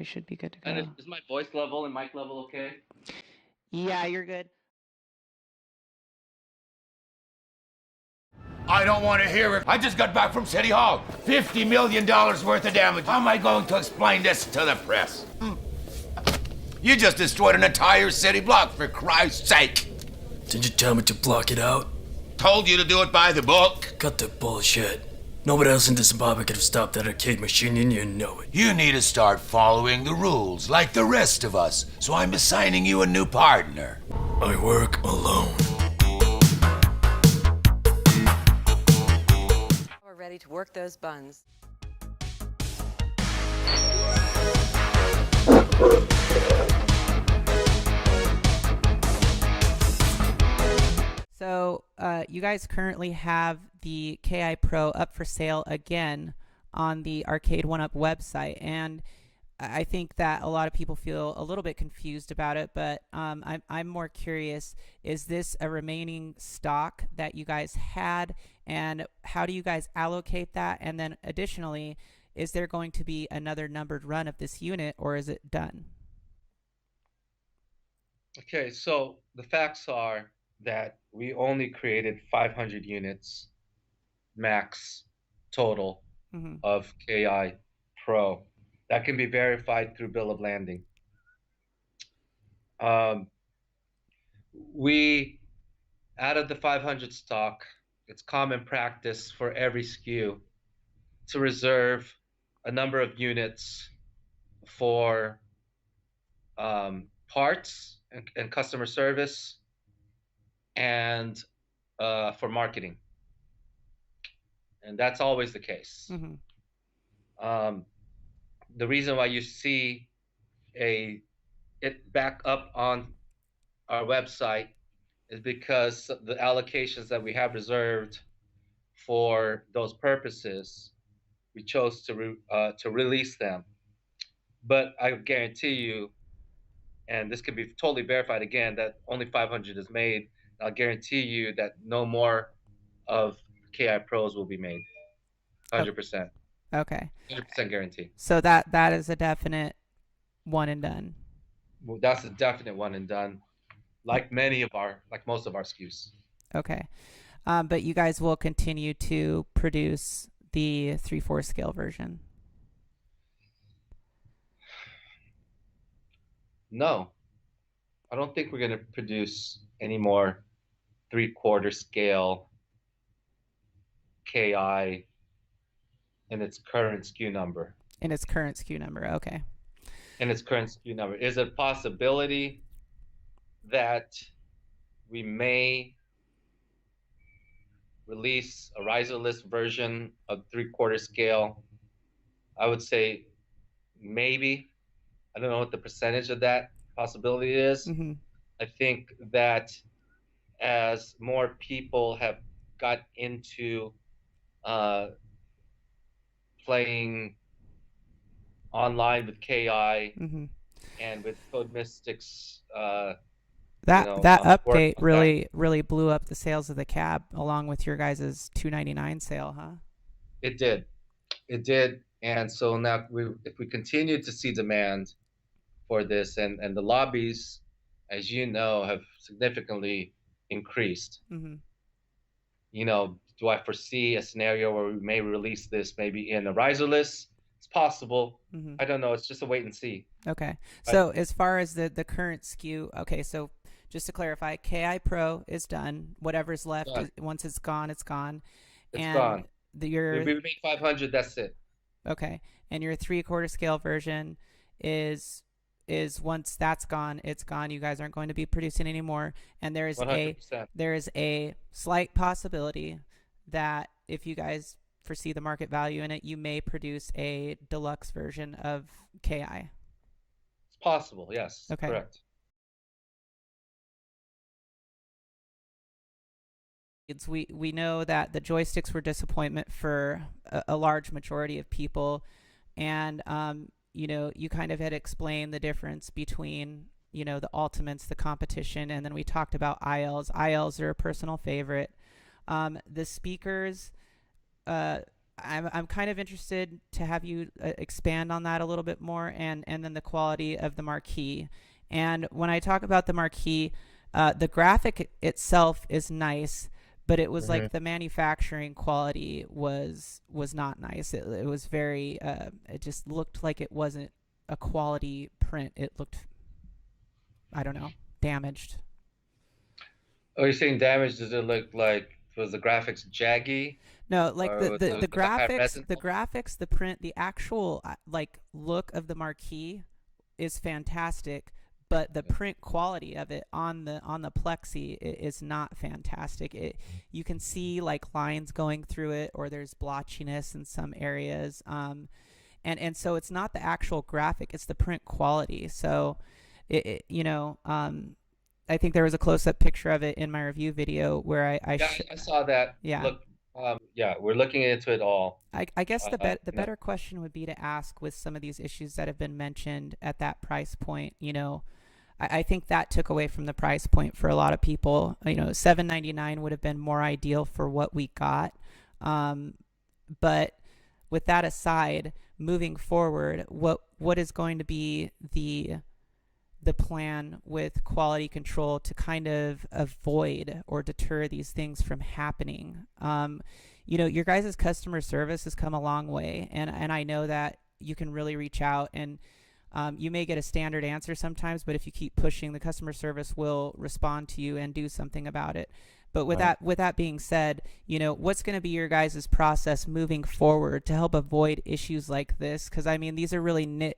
we should be good to go. And is my voice level and mic level okay? Yeah, you're good. I don't want to hear it. I just got back from City Hall. $50 million worth of damage. How am I going to explain this to the press? You just destroyed an entire city block, for Christ's sake. Didn't you tell me to block it out? Told you to do it by the book. Cut the bullshit. Nobody else in Zimbabwe could have stopped that arcade machine, and you know it. You need to start following the rules, like the rest of us, so I'm assigning you a new partner. I work alone. We're ready to work those buns. So you guys currently have the KI Pro up for sale again on the Arcade 1UP website, and I think that a lot of people feel a little bit confused about it, but I'm more curious, is this a remaining stock that you guys had, and how do you guys allocate that? And then additionally, is there going to be another numbered run of this unit, or is it done? Okay, so the facts are that we only created 500 units max total of KI Pro. That can be verified through bill of landing. We, out of the 500 stock, it's common practice for every SKU to reserve a number of units for parts and customer service and for marketing. And that's always the case. The reason why you see it back up on our website is because the allocations that we have reserved for those purposes, we chose to release them. But I guarantee you, and this can be totally verified again, that only 500 is made. I'll guarantee you that no more of KI Pros will be made. 100%. Okay. 100% guarantee. So that is a definite one and done. Well, that's a definite one and done. Like most of our SKUs. Okay. But you guys will continue to produce the 3/4 scale version. No, I don't think we're going to produce any more 3/4 scale KI in its current SKU number. In its current SKU number, okay. In its current SKU number. Is it a possibility that we may release a riserless version of 3/4 scale? I would say maybe. I don't know what the percentage of that possibility is. I think that as more people have got into playing online with KI and with Code Mystics, that update really blew up the sales of the cab, along with your guys' $299 sale, huh? It did. And so now if we continue to see demand for this, and the lobbies, as you know, have significantly increased. You know, do I foresee a scenario where we may release this maybe in a riserless? It's possible. I don't know. It's just a wait and see. Okay. So as far as the current SKU, okay, so just to clarify, KI Pro is done. Whatever's left, once it's gone, it's gone. It's gone. If we make 500, that's it. Okay. And your 3/4 scale version is once that's gone, it's gone. You guys aren't going to be producing anymore. And there is 100%. a slight possibility that if you guys foresee the market value in it, you may produce a deluxe version of KI. It's possible, yes. Okay. Correct. We know that the joysticks were disappointment for a large majority of people, and you know, you kind of had explained the difference between, you know, the ultimates, the competition, and then we talked about ILs. ILs are a personal favorite. The speakers, I'm kind of interested to have you expand on that a little bit more, and then the quality of the Marquee. And when I talk about the Marquee, the graphic itself is nice, but it was like the manufacturing quality was not nice. It was very it just looked like it wasn't a quality print. It looked, I don't know, damaged. Oh, you're saying damage? Does it look like, was the graphics jaggy, No, like or was it a high the resin? graphics, the print, the actual like look of the Marquee is fantastic, but the print quality of it on the plexi is not fantastic. You can see like lines going through it, or there's blotchiness in some areas. And so it's not the actual graphic; it's the print quality. So, I think there was a close-up picture of it in my review video where Yeah, I saw that. yeah. Look, yeah, we're looking into it all. I guess the You know, better question would be to ask with some of these issues that have been mentioned at that price point. I think that took away from the price point for a lot of people. $7.99 would have been more ideal for what we got. But with that aside, moving forward, what is going to be the plan with quality control to kind of avoid or deter these things from happening? Your guys' customer service has come a long way, and I know that you can really reach out, and you may get a standard answer sometimes, but if you keep pushing, the customer service will respond to you and do something about it. But with that being said, what's going to be your guys' process moving forward to help avoid issues like this? Because I mean, these are really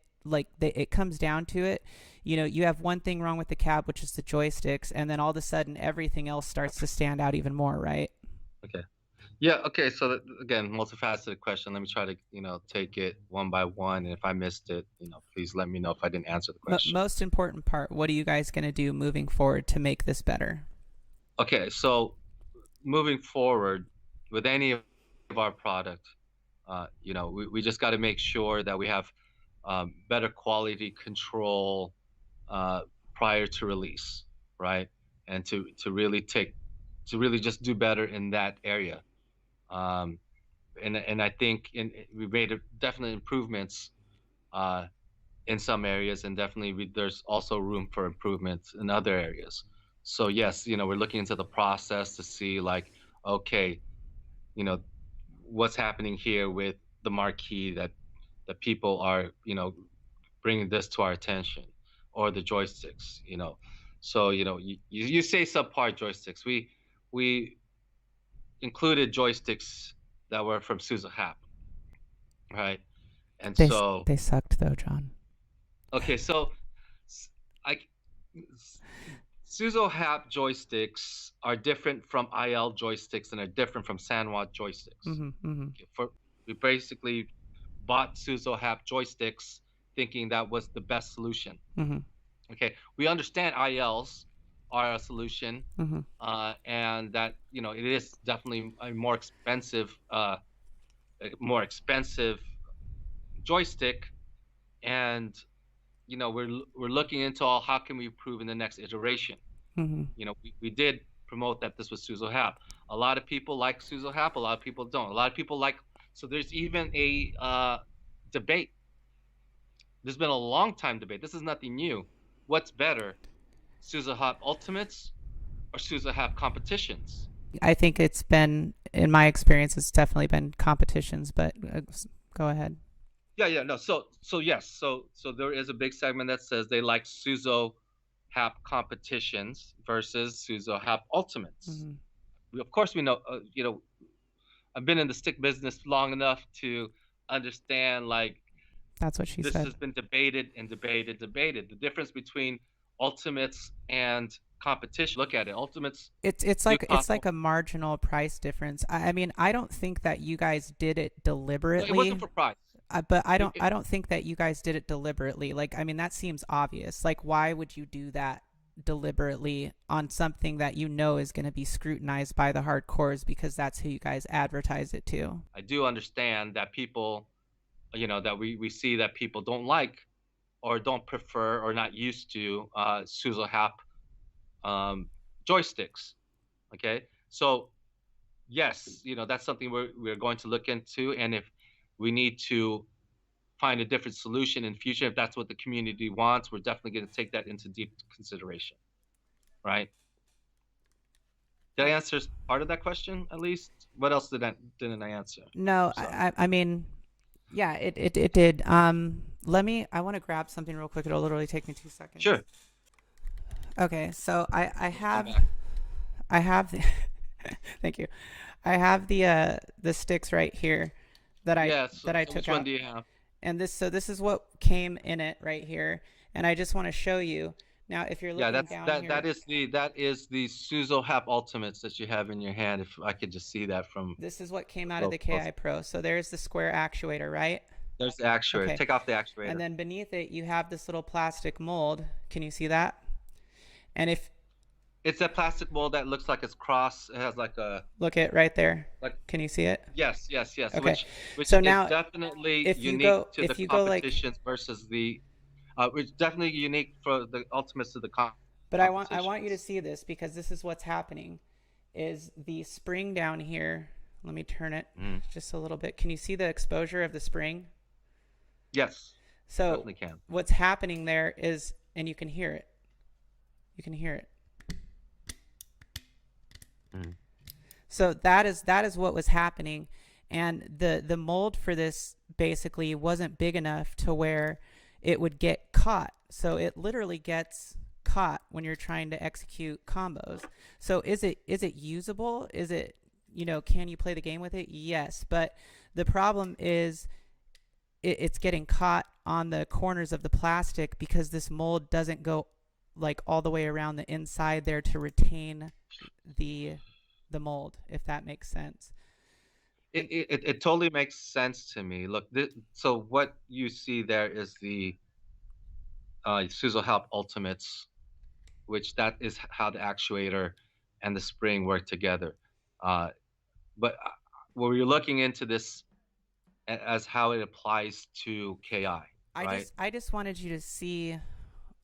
it comes down to it. You have one thing wrong with the cab, which is the joysticks, and then all of a sudden everything else starts to stand out even more, right? okay. Yeah, okay. So again, multifaceted question. Let me try to, take it one by one. And if I missed it, please let me know if I didn't answer the question. Most important part, what are you guys going to do moving forward to make this better? Okay, so moving forward with any of our product, we just got to make sure that we have better quality control prior to release, right? And to really just do better in that area. Um, and I think we made definite improvements uh, in some areas, and definitely there's also room for improvements in other areas. So yes, we're looking into the process to see like, okay, you know, what's happening here with the marquee that people are, bringing this to our attention, or the joysticks, So you say subpar joysticks. We included joysticks that were from Suzo Hap, right? And They so, they sucked though, John. okay, so I Suzo Hap joysticks are different from IL joysticks and are different from Sanwa joysticks. Mm-hmm, mm-hmm. We basically bought Suzo Hap joysticks thinking that was the best solution. Mm-hmm. Okay, we understand ILs are a solution, Mm-hmm. and that it is definitely a more expensive joystick, and we're looking into how can we improve in the next iteration. Mm-hmm. We did promote that this was Suzo Hap. A lot of people like Suzo Hap, a lot of people don't. A lot of people like, so there's even a debate. There's been a long time debate. This is nothing new. What's better, Suzo Hap Ultimates or Suzo Hap Competitions? I think it's been, in my experience, it's definitely been competitions. But go ahead. Yeah, no. So yes, so there is a big segment that says they like Suzo Hap Competitions versus Suzo Hap Ultimates. Mm-hmm. Of course, we know. I've been in the stick business long enough to understand, like, That's what she this said. has been debated and debated. The difference between ultimates and competition. Look at it. Ultimates. It's like a marginal price difference. I mean, I don't think that you guys did it deliberately. It wasn't for price. But I don't think that you guys did it deliberately. Like, I mean, that seems obvious. Like, why would you do that deliberately on something that is going to be scrutinized by the hardcores, because that's who you guys advertise it to? I do understand that people, that we see that people don't like or don't prefer or not used to Suzo Hap joysticks. Okay, so yes, that's something we're going to look into, and if we need to find a different solution in future, if that's what the community wants, we're definitely going to take that into deep consideration, right? Did I answer part of that question at least? What else didn't I answer? No, I'm sorry. I mean, yeah, it did. I want to grab something real quick. It'll literally take me 2 seconds. Sure. Okay, so I have back. I have the thank you. I have the sticks right here that I Yeah. So, took which out. one do you have? And this is what came in it right here. And I just want to show you. Now, if you're Yeah, looking down here, that is the Suzo Hap Ultimates that you have in your hand. If I could just see that from this is what came out of real the close. KI Pro. So there's the square actuator, right? There's the actuator. Okay. Take off the actuator. And then beneath it, you have this little plastic mold. Can you see that? And if it's a plastic mold that looks like it's cross. It has like a look at right there. like. Can you see it? Yes. Okay. Which So is now, definitely if you unique go to the competitions versus the. It's definitely unique for the ultimates of the but I want you to see this, because this is what's happening. Is the spring down here? Let me turn it just a little bit. Can you see the exposure of the spring? Yes. So definitely can. What's happening there is, and you can hear it. You can hear it. So that is what was happening, and the mold for this basically wasn't big enough to where it would get caught. So it literally gets caught when you're trying to execute combos. So is it usable? Is it, can you play the game with it? Yes, but the problem is it's getting caught on the corners of the plastic, because this mold doesn't go like all the way around the inside there to retain the mold, if that makes sense. It totally makes sense to me. Look, so what you see there is the Suzo Help Ultimates, which that is how the actuator and the spring work together. But when you're looking into this as how it applies to KI, right? I just wanted you to see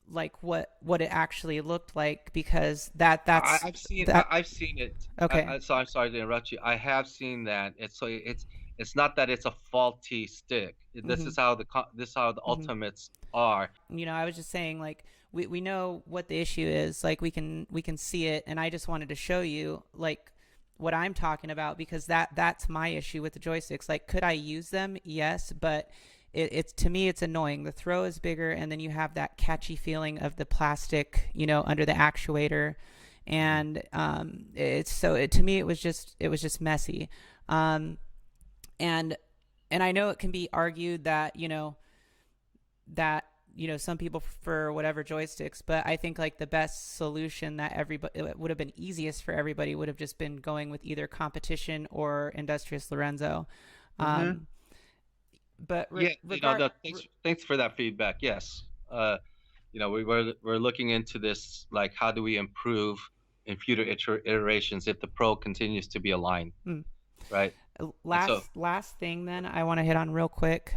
like what it actually looked like, because that's I've seen that. I've seen it. Okay. So I'm sorry to interrupt you. I have seen that. It's not that it's a faulty stick. This is how the ultimates are. I was just saying, like, we know what the issue is. Like, we can see it, and I just wanted to show you like what I'm talking about, because that's my issue with the joysticks. Like, could I use them? Yes, but it's to me, it's annoying. The throw is bigger, and then you have that catchy feeling of the plastic, under the actuator, and to me, it was just messy. And I know it can be argued that some people prefer whatever joysticks, but I think like the best solution that it would have been easiest for everybody would have just been going with either competition or Industrious Lorenzo. But thanks for that feedback. Yes, we're looking into this, like, how do we improve in future iterations if the Pro continues to be aligned, right? Last thing then I want to hit on real quick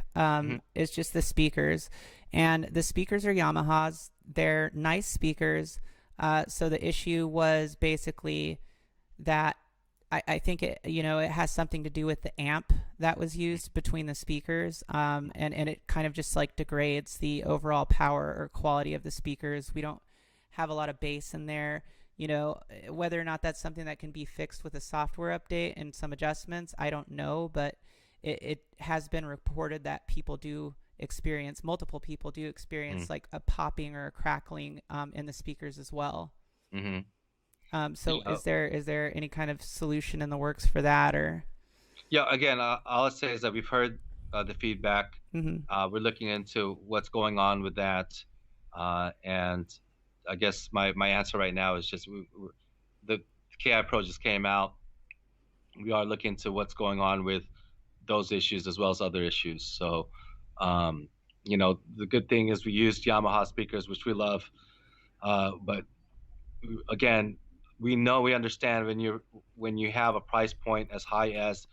is just the speakers. And the speakers are Yamahas. They're nice speakers. So the issue was basically that I think it has something to do with the amp that was used between the speakers, and it kind of just like degrades the overall power or quality of the speakers. We don't have a lot of bass in there. Whether or not that's something that can be fixed with a software update and some adjustments, I don't know, but it has been reported that multiple people do experience like a popping or a crackling in the speakers as well. So is there any kind of solution in the works for that, or? Yeah, again, all I'll say is that we've heard the feedback. We're looking into what's going on with that, and I guess my answer right now is just the KI Pro just came out. We are looking into what's going on with those issues as well as other issues. So, the good thing is we used Yamaha speakers, which we love, but again, we understand when you have a price point as high as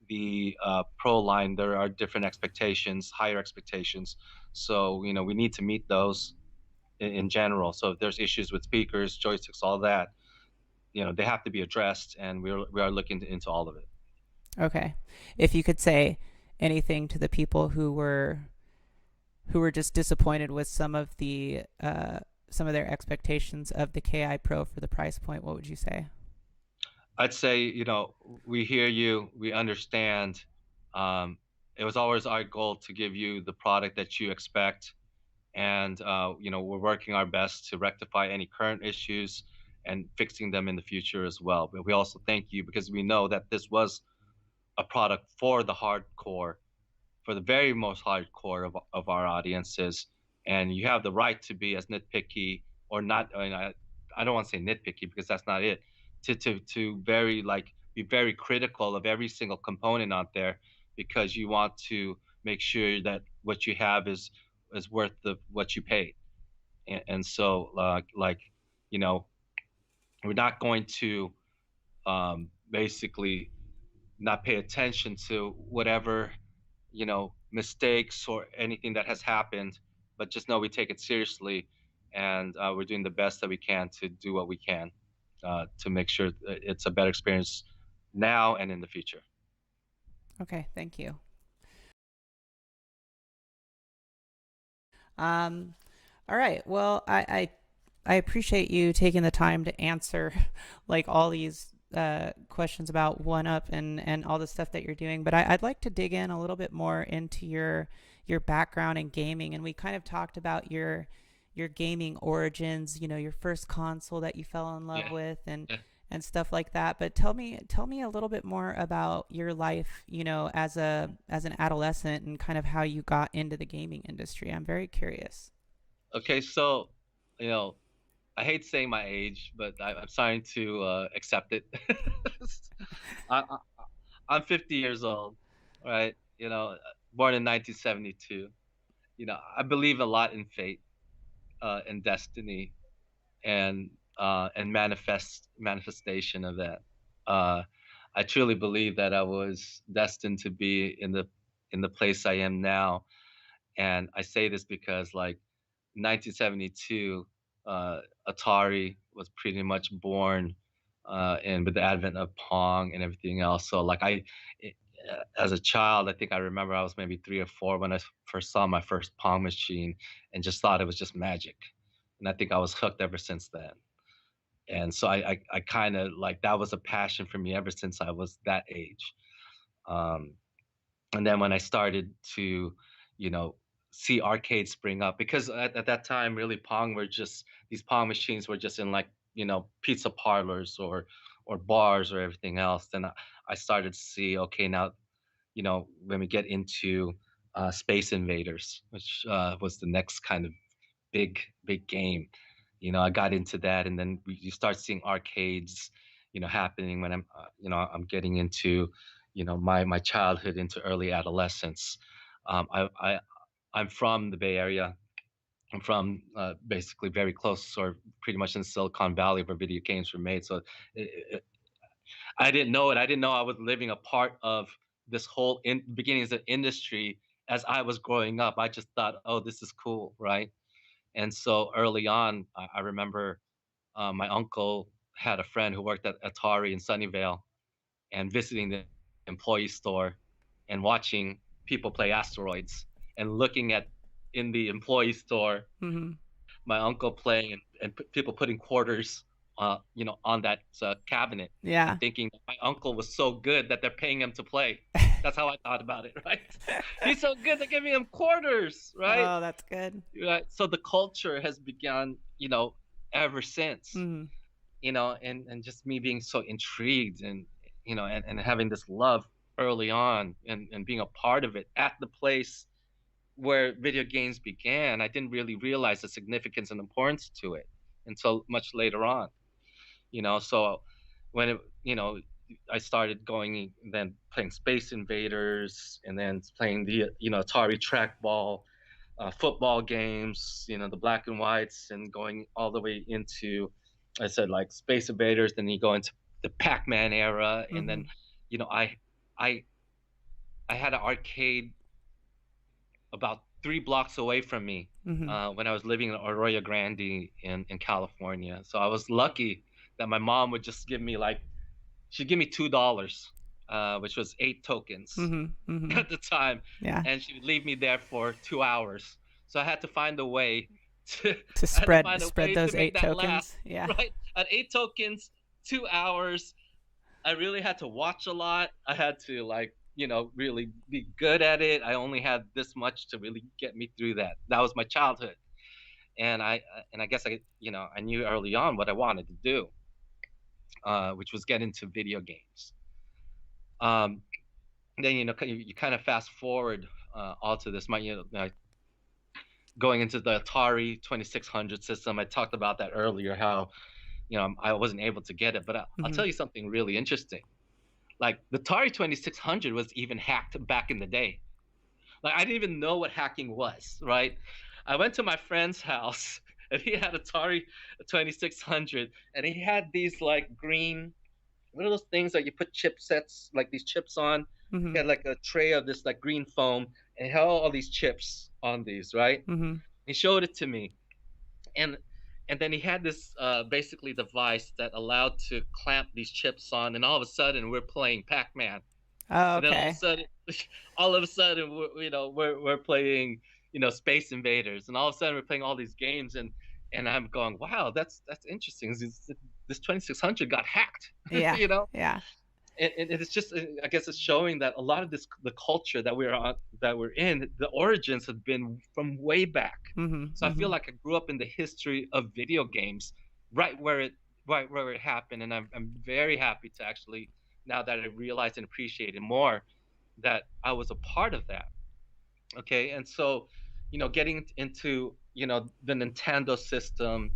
the Pro line, there are different expectations, higher expectations. So we need to meet those in general. So if there's issues with speakers, joysticks, all that, they have to be addressed, and we are looking into all of it. Okay. If you could say anything to the people who were just disappointed with some of their expectations of the KI Pro for the price point, what would you say? I'd say, we hear you, we understand. It was always our goal to give you the product that you expect, and we're working our best to rectify any current issues and fixing them in the future as well. But we also thank you because we know that this was a product for the hardcore, for the very most hardcore of our audiences, and you have the right to be as nitpicky or not. I mean, I don't want to say nitpicky because that's not it. To very be very critical of every single component out there, because you want to make sure that what you have is worth what you paid. And so we're not going to basically not pay attention to whatever mistakes or anything that has happened, but just know we take it seriously, and we're doing the best that we can to do what we can to make sure it's a better experience now and in the future. Okay, thank you. All right. Well, I appreciate you taking the time to answer like all these questions about 1UP and all the stuff that you're doing, but I'd like to dig in a little bit more into your background in gaming. And we kind of talked about your gaming origins, your first console that you fell in love with, and stuff like that. But tell me a little bit more about your life, as an adolescent, and kind of how you got into the gaming industry. I'm very curious. Okay, so I hate saying my age, but I'm starting to accept it. I'm 50 years old, right? Born in 1972. I believe a lot in fate, and destiny, and manifestation of that. Uh, I truly believe that I was destined to be in the place I am now, and I say this because 1972, Atari was pretty much born, and with the advent of Pong and everything else. So as a child, I think I remember I was maybe 3 or 4 when I first saw my first Pong machine, and just thought it was just magic, and I think I was hooked ever since then. And so I kind of that was a passion for me ever since I was that age. Um, and then when I started to, you know, see arcades spring up, because at that time, really, these Pong machines were just in pizza parlors or bars or everything else. Then I started to see, okay, now, when we get into Space Invaders, which was the next kind of big game. I got into that, and then you start seeing arcades, happening when I'm getting into, my childhood into early adolescence. I'm from the Bay Area. I'm from basically very close, or pretty much in Silicon Valley, where video games were made. So it, it, I didn't know it. I didn't know I was living a part of this whole beginnings of industry as I was growing up. I just thought, oh, this is cool, right? And so early on, I remember my uncle had a friend who worked at Atari in Sunnyvale, and visiting the employee store and watching people play Asteroids, and looking at in the employee store Mm-hmm. my uncle playing, and people putting quarters on that cabinet, Yeah. and thinking that my uncle was so good that they're paying him to play. That's how I thought about it, right? He's so good, they're giving him quarters, right? Oh, that's good. Right. So the culture has begun, ever since, Mm-hmm. and just me being so intrigued, and and having this love early on, and being a part of it at the place where video games began. I didn't really realize the significance and importance to it until much later on. So when I started going, then playing Space Invaders, and then playing the Atari trackball, football games, the black and whites, and going all the way into, I said, like Space Invaders. Then you go into the Pac-Man era, and then Mm-hmm. I I had an arcade about 3 blocks away from me, Mm-hmm. when I was living in Arroyo Grande in California. So I was lucky that my mom would just give me she'd give me $2, which was 8 tokens at the time, Yeah. and she would leave me there for 2 hours. So I had to find a way to spread those to make 8 that tokens. last, Yeah. right? At 8 tokens, 2 hours. I really had to watch a lot. I had to really be good at it. I only had this much to really get me through that. That was my childhood, and I guess I knew early on what I wanted to do, which was get into video games. Then you kind of fast forward all to this. Going into the Atari 2600 system. I talked about that earlier. How I wasn't able to get it, but I'll tell you something really interesting. Like the Atari 2600 was even hacked back in the day. Like I didn't even know what hacking was, right? I went to my friend's house and he had Atari 2600 and he had these green, what are those things that you put chipsets, like these chips on? He had a tray of this green foam and he had all these chips on these, right? He showed it to me. And then he had this basically device that allowed to clamp these chips on, and all of a sudden we're playing Pac-Man. Oh, okay. And then all of a sudden we're playing Space Invaders, and all of a sudden we're playing all these games, and I'm going, wow, that's interesting. This 2600 got hacked. Yeah. Yeah. And it's just, I guess it's showing that a lot of the culture that we're in, the origins have been from way back. So I feel like I grew up in the history of video games, right where it happened, and I'm very happy to actually, now that I realize and appreciate it more, that I was a part of that. Okay, and so getting into the Nintendo system,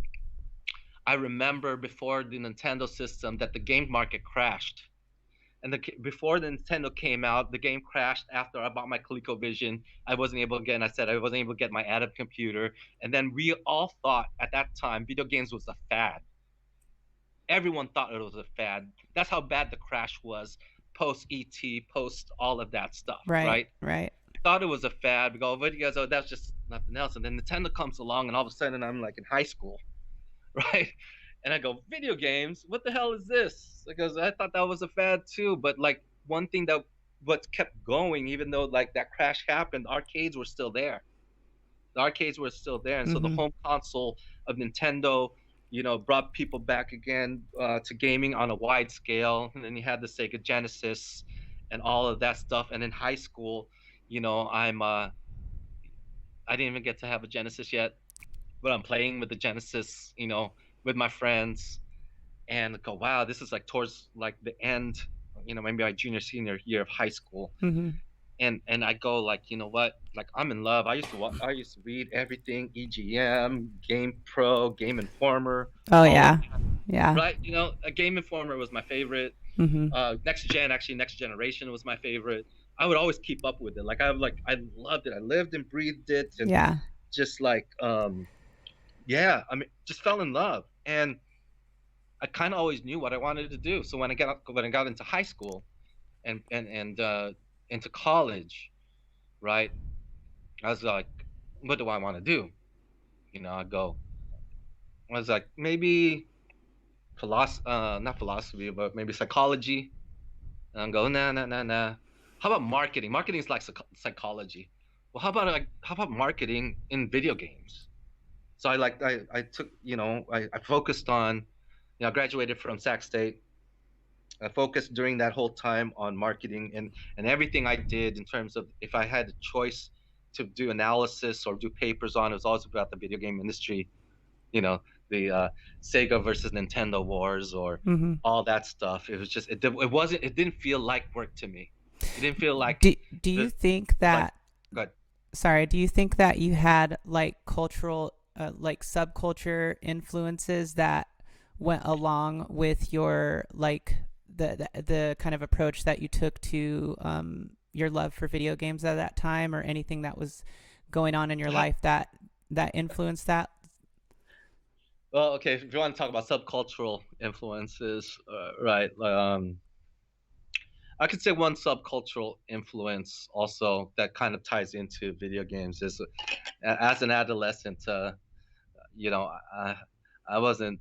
I remember before the Nintendo system that the game market crashed. And before the Nintendo came out, the game crashed after I bought my ColecoVision. I wasn't able to get my Adam computer. And then we all thought at that time video games was a fad. Everyone thought it was a fad. That's how bad the crash was, post ET, post all of that stuff. Right. Thought it was a fad. We go, what do you guys? Oh, that's just nothing else. And then Nintendo comes along, and all of a sudden I'm in high school, right? And I go, video games? What the hell is this? Because I thought that was a fad too. But one thing that what kept going, even though that crash happened, arcades were still there. The arcades were still there, and so the home console of Nintendo, brought people back again to gaming on a wide scale. And then you had the Sega Genesis, and all of that stuff. And in high school, I didn't even get to have a Genesis yet, but I'm playing with the Genesis, with my friends, and go, wow, this is towards the end, maybe my senior year of high school. And I go what, I'm in love. I used to read everything, EGM, Game Pro, Game Informer. Oh yeah. Right, a Game Informer was my favorite. Next Generation was my favorite. I would always keep up with it. I loved it. I lived and breathed it, and just just fell in love. And I kind of always knew what I wanted to do. So when I got into high school and into college, right, I was like, what do I want to do? I was like, maybe not philosophy, but maybe psychology. And I go, nah. How about marketing? Marketing is like psychology. Well, how about marketing in video games? So I took, I focused on, I graduated from Sac State. I focused during that whole time on marketing, and everything I did in terms of, if I had a choice to do analysis or do papers on, it was always about the video game industry, the Sega versus Nintendo wars, or all that stuff. It was just, it didn't feel like work to me. It didn't feel like. Do you think that? Go ahead. Sorry. Do you think that you had cultural, subculture influences that went along with your the kind of approach that you took to your love for video games at that time, or anything that was going on in your life that influenced that? Well, okay, if you want to talk about subcultural influences, right? I could say one subcultural influence also that kind of ties into video games is, as an adolescent, I wasn't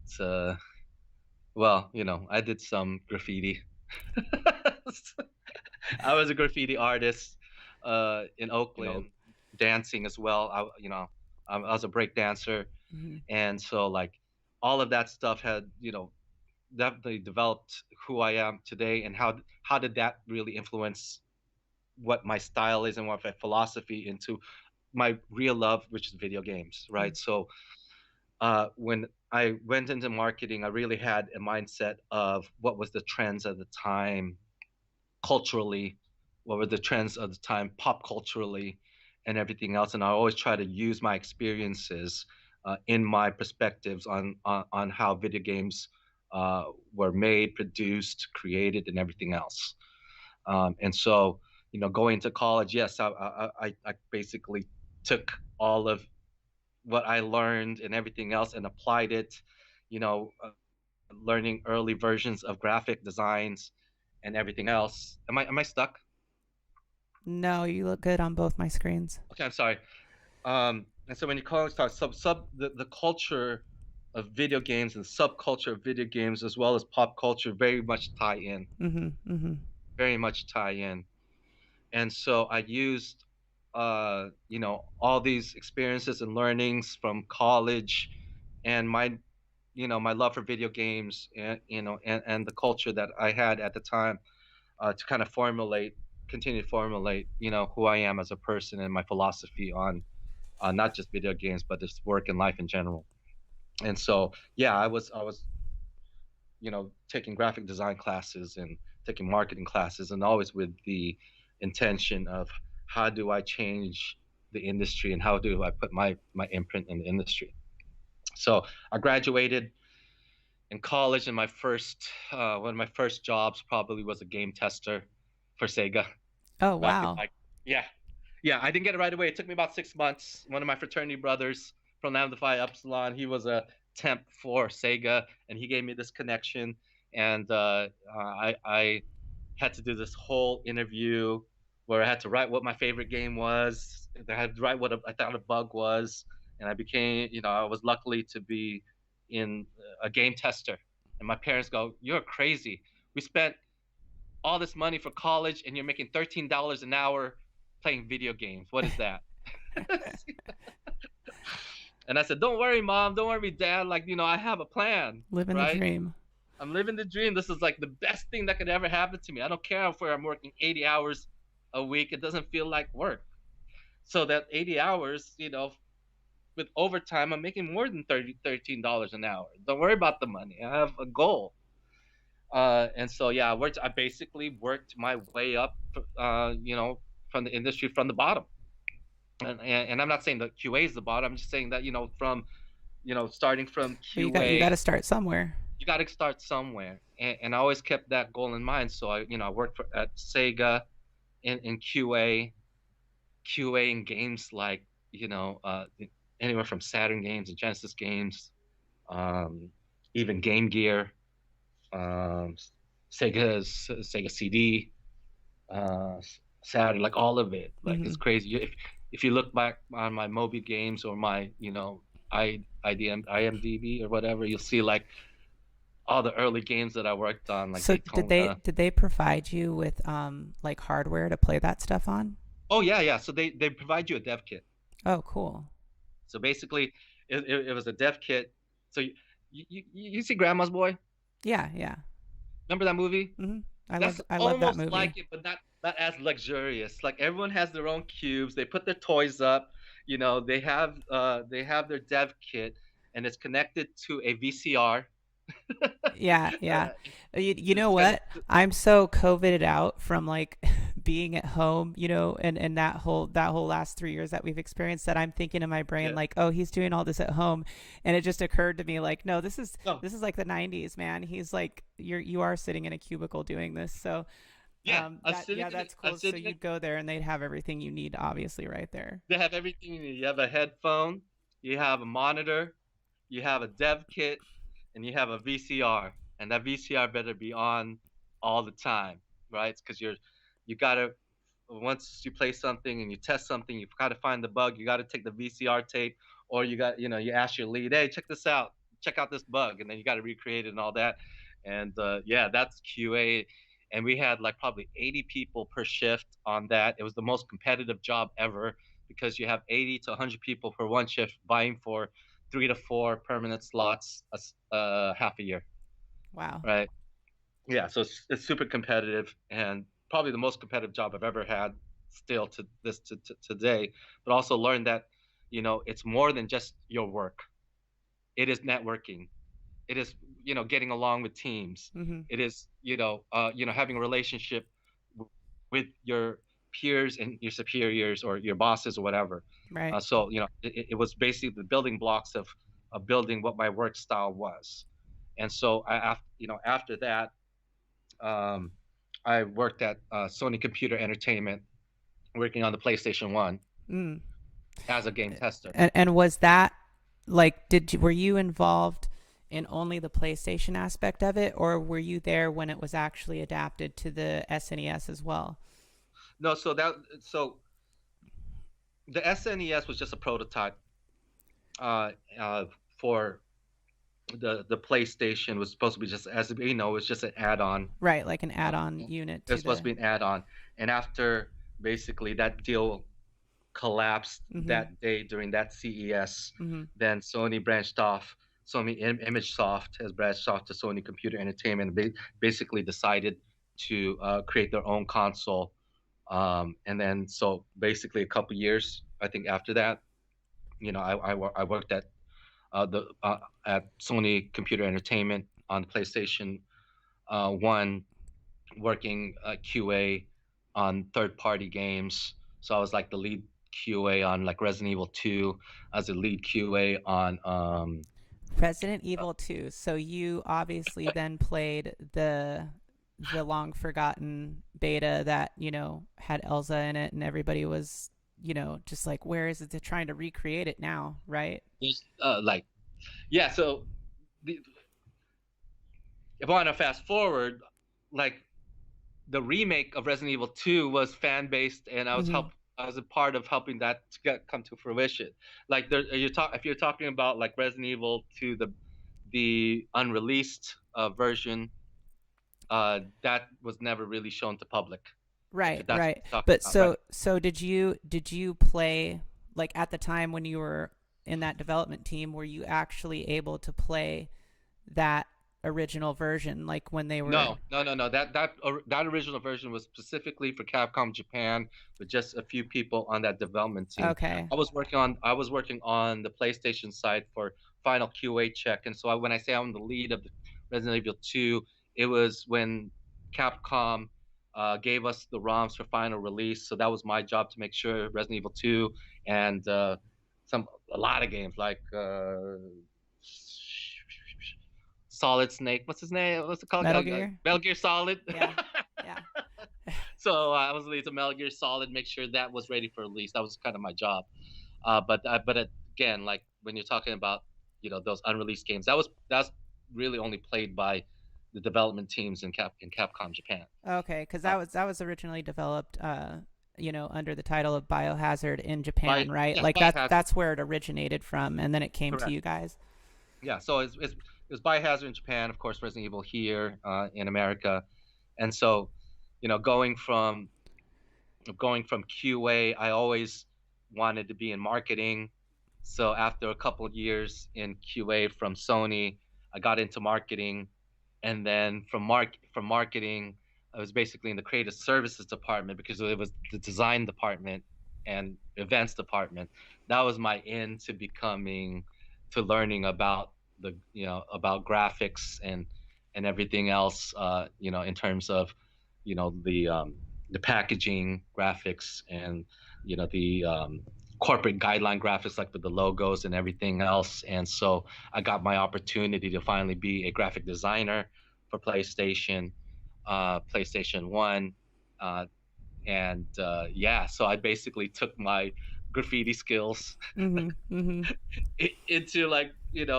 Well, I did some graffiti. I was a graffiti artist in Oakland, dancing as well. I was a break dancer, Hmm. and so like all of that stuff had definitely developed who I am today, and how did that really influence what my style is and what my philosophy into my real love, which is video games, right? So when I went into marketing, I really had a mindset of what was the trends at the time culturally, what were the trends of the time pop culturally, and everything else. And I always try to use my experiences in my perspectives on how video games were made, produced, created, and everything else. And so, going to college, yes, I basically took all of what I learned and everything else and applied it, learning early versions of graphic designs and everything else. Am I stuck? No, you look good on both my screens. Okay, I'm sorry. And so when you call it the culture of video games and subculture of video games as well as pop culture very much tie in, Hmm. Hmm. very much tie in. And so I used all these experiences and learnings from college and my love for video games and the culture that I had at the time to kind of continue to formulate who I am as a person and my philosophy on not just video games but just work and life in general. And so yeah, I was taking graphic design classes and taking marketing classes, and always with the intention of how do I change the industry and how do I put my imprint in the industry. So I graduated in college, and my first one of my first jobs probably was a game tester for Sega Oh, back in wow. like yeah. Yeah, I didn't get it right away. It took me about 6 months. One of my fraternity brothers from Lambda Phi Epsilon, he was a temp for Sega, and he gave me this connection. And I had to do this whole interview where I had to write what my favorite game was. I had to write what I thought a bug was, and I was luckily to be in a game tester. And my parents go, "You're crazy. We spent all this money for college, and you're making $13 an hour playing video games. What is that?" And I said, "Don't worry, mom. Don't worry, dad. Like, I have a plan, Living the right? dream. I'm living the dream. This is like the best thing that could ever happen to me. I don't care if I'm working 80 hours a week. It doesn't feel like work. So that 80 hours, with overtime, I'm making more than $13 an hour. Don't worry about the money. I have a goal." And so yeah, I basically worked my way up, from the industry from the bottom. And I'm not saying that QA is the bottom. I'm just saying that from starting from Well, you got QA, to start somewhere. you got to start somewhere. And I always kept that goal in mind. So I worked at Sega in QA in games like anywhere from Saturn games and Genesis games, um, even Game Gear, um, Sega CD, uh, Saturn, like all of it. Like Hmm. it's crazy. If you look back on my Moby games or my IMDb or whatever, you'll see like all the early games that I worked on, like So Daytona. did they provide you with like hardware to play that stuff on? Oh yeah, yeah. So they provide you a dev kit. Oh, cool. So basically, it was a dev kit. So you see Grandma's Boy? Yeah, yeah. Remember that movie? Hmm. That's I love that almost movie. like it, but not as luxurious. Like everyone has their own cubes. They put their toys up. They have their dev kit, and it's connected to a VCR. Yeah, yeah. You know It's what? connected. I'm so COVIDed out from like being at home, and that whole last 3 years that we've experienced that I'm thinking in my brain Yeah. like, oh, he's doing all this at home, and it just occurred to me like, no, No. this is like the '90s, man. He's like, you are sitting in a cubicle doing this, so Yeah. that's I'm cool. So sitting. you'd go there and they'd have everything you need, obviously, right there. They have everything you need. You have a headphone. You have a monitor. You have a dev kit, and you have a VCR. And that VCR better be on all the time, right? Because you gotta once you play something and you test something, you've got to find the bug. You got to take the VCR tape, or you ask your lead, "Hey, check this out. check out this bug, and then you got to recreate it and all that. And yeah, that's QA. And we had like probably 80 people per shift on that. It was the most competitive job ever because you have 80 to 100 people per one shift vying for 3 to 4 permanent slots half a year. Wow. Right. Yeah. So it's super competitive and probably the most competitive job I've ever had still to this to today. But also learned that, it's more than just your work. It is networking. It is, getting along with teams. Mm-hmm. It is, having a relationship with your peers and your superiors or your bosses or whatever. Right. So, it was basically the building blocks of building what my work style was. And so after that, I worked at Sony Computer Entertainment, working on the PlayStation 1 Mm. as a game tester. And was that like, were you involved in only the PlayStation aspect of it, or were you there when it was actually adapted to the SNES as well? No, so the SNES was just a prototype for the PlayStation. Was supposed to be just, as you know, it's just an add-on. Right, like an add-on unit. It's supposed to be an add-on, and after basically that deal collapsed that day during that CES, then Sony branched off. Sony ImageSoft has branched off to Sony Computer Entertainment. They basically decided to create their own console, and then so basically a couple years, I think after that, I worked at Sony Computer Entertainment on PlayStation 1, working QA on third-party games. So I was like the lead QA on like Resident Evil 2. I was the lead QA on Resident Evil 2. So you obviously then played the long forgotten beta that, had Elsa in it, and everybody was, just like, where is it? They're trying to recreate it now, right? Yeah. So if I want to fast forward, like the remake of Resident Evil 2 was fan based, and I was a part of helping that to come to fruition. Like if you're talking about like Resident Evil 2, the unreleased version, that was never really shown to public. Right. But so did you play, like, at the time when you were in that development team, were you actually able to play that original version, like when they were? No. That original version was specifically for Capcom Japan, with just a few people on that development team. Okay. I was working on the PlayStation side for final QA check, and so when I say I'm the lead of the Resident Evil 2, it was when Capcom gave us the ROMs for final release. So that was my job to make sure Resident Evil 2 and a lot of games like Solid Snake. What's his name? What's it called? Metal Gear. Metal Gear Solid. Yeah. So I was lead to Metal Gear Solid, make sure that was ready for release. That was kind of my job. But again, like when you're talking about those unreleased games, that's really only played by the development teams in Capcom Japan. Okay, because that was originally developed, under the title of Biohazard in Japan, right? Yeah, like that's where it originated from, and then it came to you guys. Yeah, so it was Biohazard in Japan, of course, Resident Evil here in America, and so going from QA, I always wanted to be in marketing. So after a couple of years in QA from Sony, I got into marketing. And then from marketing, I was basically in the creative services department, because it was the design department and events department. That was my in to learning about about graphics and everything else, in terms of, the packaging graphics and, the corporate guideline graphics, like with the logos and everything else. And so I got my opportunity to finally be a graphic designer for PlayStation 1. So I basically took my graffiti skills into like,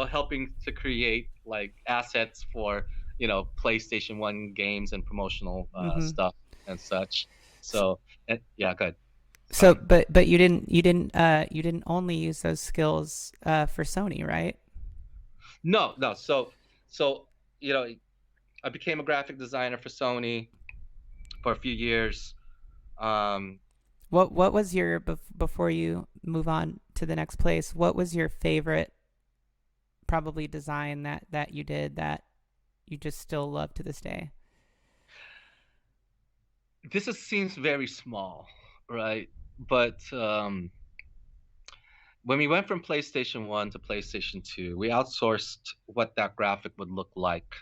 helping to create like assets for, PlayStation 1 games and promotional stuff and such. So, yeah, go ahead. So, but you didn't only use those skills for Sony, right? No. So you know, I became a graphic designer for Sony for a few years. Um, What was your before you move on to the next place? What was your favorite probably design that you did that you just still love to this day? seems very small, right? But when we went from PlayStation 1 to PlayStation 2, we outsourced what that graphic would look like.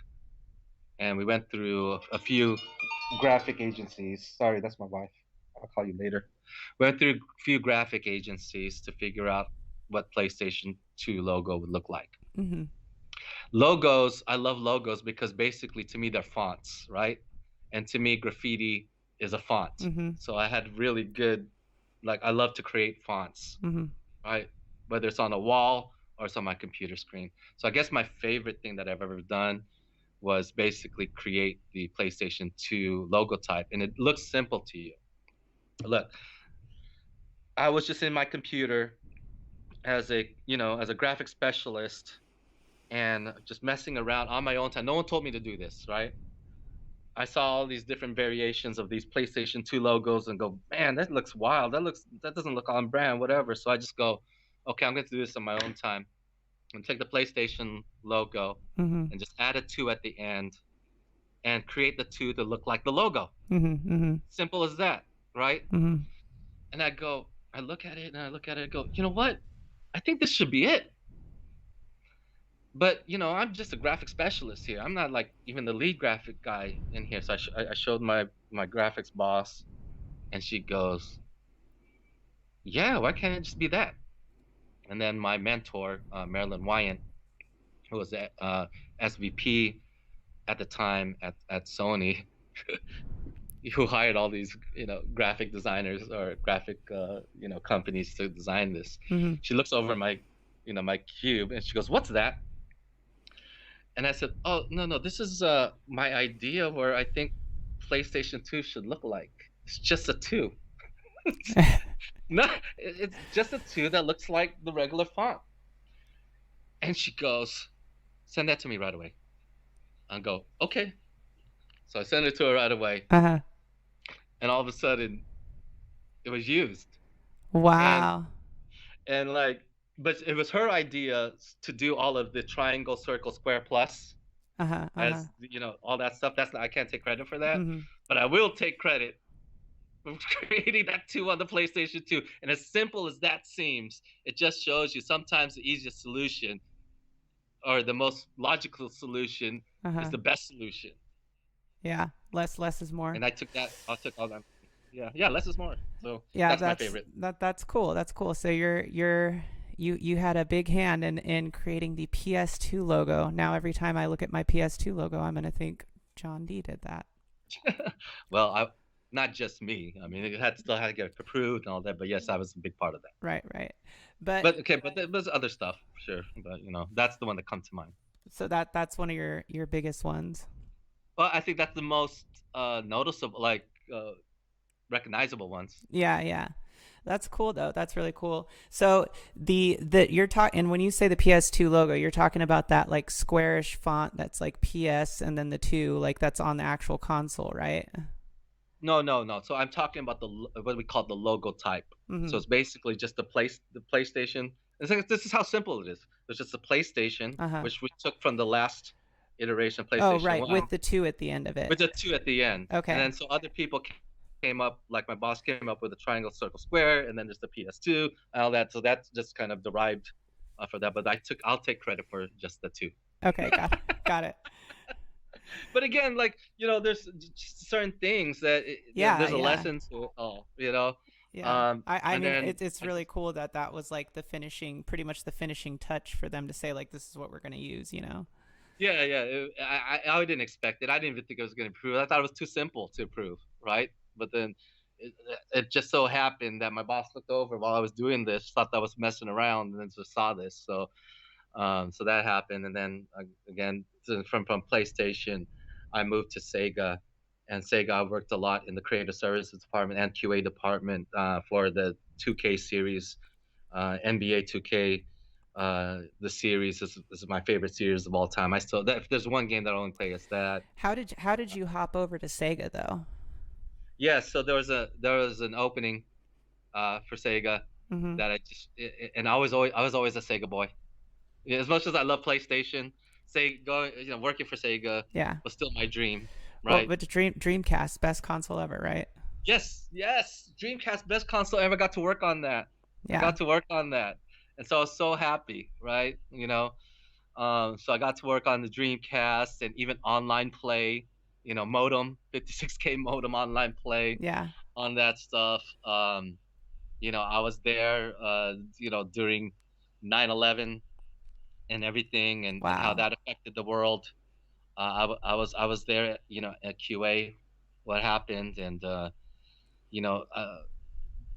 And we went through a few graphic agencies. Sorry, that's my wife. I'll call you later. Went through a few graphic agencies to figure out what PlayStation 2 logo would look like. Mm-hmm. Logos, I love logos because basically to me they're fonts, right? And to me, graffiti is a font. Mm-hmm. So I had really good, like, I love to create fonts, Mm-hmm. right? Whether it's on a wall or it's on my computer screen. So I guess my favorite thing that I've ever done was basically create the PlayStation 2 logo type. And it looks simple to you. Look, I was just in my computer as a graphic specialist and just messing around on my own time. No one told me to do this, right? I saw all these different variations of these PlayStation 2 logos and go, man, that looks wild. That doesn't look on brand, whatever. So I just go, okay, I'm going to do this on my own time and take the PlayStation logo Mm-hmm. and just add a 2 at the end and create the 2 to look like the logo. Mm-hmm. Mm-hmm. Simple as that, right? Mm-hmm. And I look at it and I look at it and go, you know what? I think this should be it. But I'm just a graphic specialist here. I'm not like even the lead graphic guy in here. So I showed my graphics boss, and she goes, "Yeah, why can't it just be that?" And then my mentor, Marilyn Wyant, who was SVP at the time at Sony, who hired all these graphic designers or graphic companies to design this. Mm-hmm. She looks over my cube and she goes, "What's that?" And I said, "Oh, no, this is my idea of where I think PlayStation 2 should look like. It's just a 2. No, it's just a 2 that looks like the regular font." And she goes, "Send that to me right away." I go, "Okay." So I send it to her right away. Uh-huh. And all of a sudden, it was used. Wow. And but it was her idea to do all of the triangle, circle, square, plus. Uh-huh. Uh-huh. As all that stuff. I can't take credit for that, Mm-hmm. but I will take credit for creating that 2 on the PlayStation 2. And as simple as that seems, it just shows you sometimes the easiest solution or the most logical solution Uh-huh. is the best solution. Yeah. Less is more. And I took all that. Yeah, less is more. So Yeah, that's my favorite. That's cool. That's cool. So you had a big hand in creating the PS2 logo. Now every time I look at my PS2 logo, I'm gonna think John D did that. Well, not just me. I mean, it still had to get approved and all that. But yes, I was a big part of that. Right. But there's other stuff, sure. But that's the one that comes to mind. so that's one of your biggest ones. Well, I think that's the most noticeable, recognizable ones. Yeah. That's cool though. That's really cool. So the you're talking, and when you say the PS2 logo, you're talking about that like squarish font that's like PS and then the 2, like that's on the actual console, right? No. So I'm talking about what we call the logo type. Mm-hmm. So it's basically just the PlayStation. This is how simple it is. It's just a PlayStation, Uh-huh. which we took from the last iteration of PlayStation. Oh, right, 1, with the 2 at the end of it. with the 2 at the end. Okay. And then so other people came up, like my boss came up with a triangle, circle, square, and then there's the PS2 and all that. So that's just kind of derived for that. But I'll take credit for just the 2. Okay, got it. But again, there's just certain things that there's a lesson to it all, Yeah. I mean, then, it's really cool that was like pretty much the finishing touch for them to say like, this is what we're going to use, Yeah. I didn't expect it. I didn't even think it was going to improve. I thought it was too simple to improve, right? But then it just so happened that my boss looked over while I was doing this, thought that I was messing around, and then just saw this. So that happened, and then again from PlayStation, I moved to Sega, and Sega I worked a lot in the creative services department and QA department for the 2K series, NBA 2K, the series is my favorite series of all time. If there's one game that I only play, it's that. How did you hop over to Sega though? Yeah, so there was an opening for Sega Mm-hmm. that and I was always a Sega boy. Yeah, as much as I love PlayStation, working for Sega Yeah. was still my dream, Well, right? but the Dreamcast, best console ever, right? Yes, Dreamcast, best console ever. Got to work on that. I Yeah. got to work on that, and so I was so happy, right? So I got to work on the Dreamcast and even online play, modem, 56K modem online play Yeah. on that stuff. I was there, during 9/11 and everything, and how Wow. that affected the world. I was there, at QA, what happened, and you know, uh,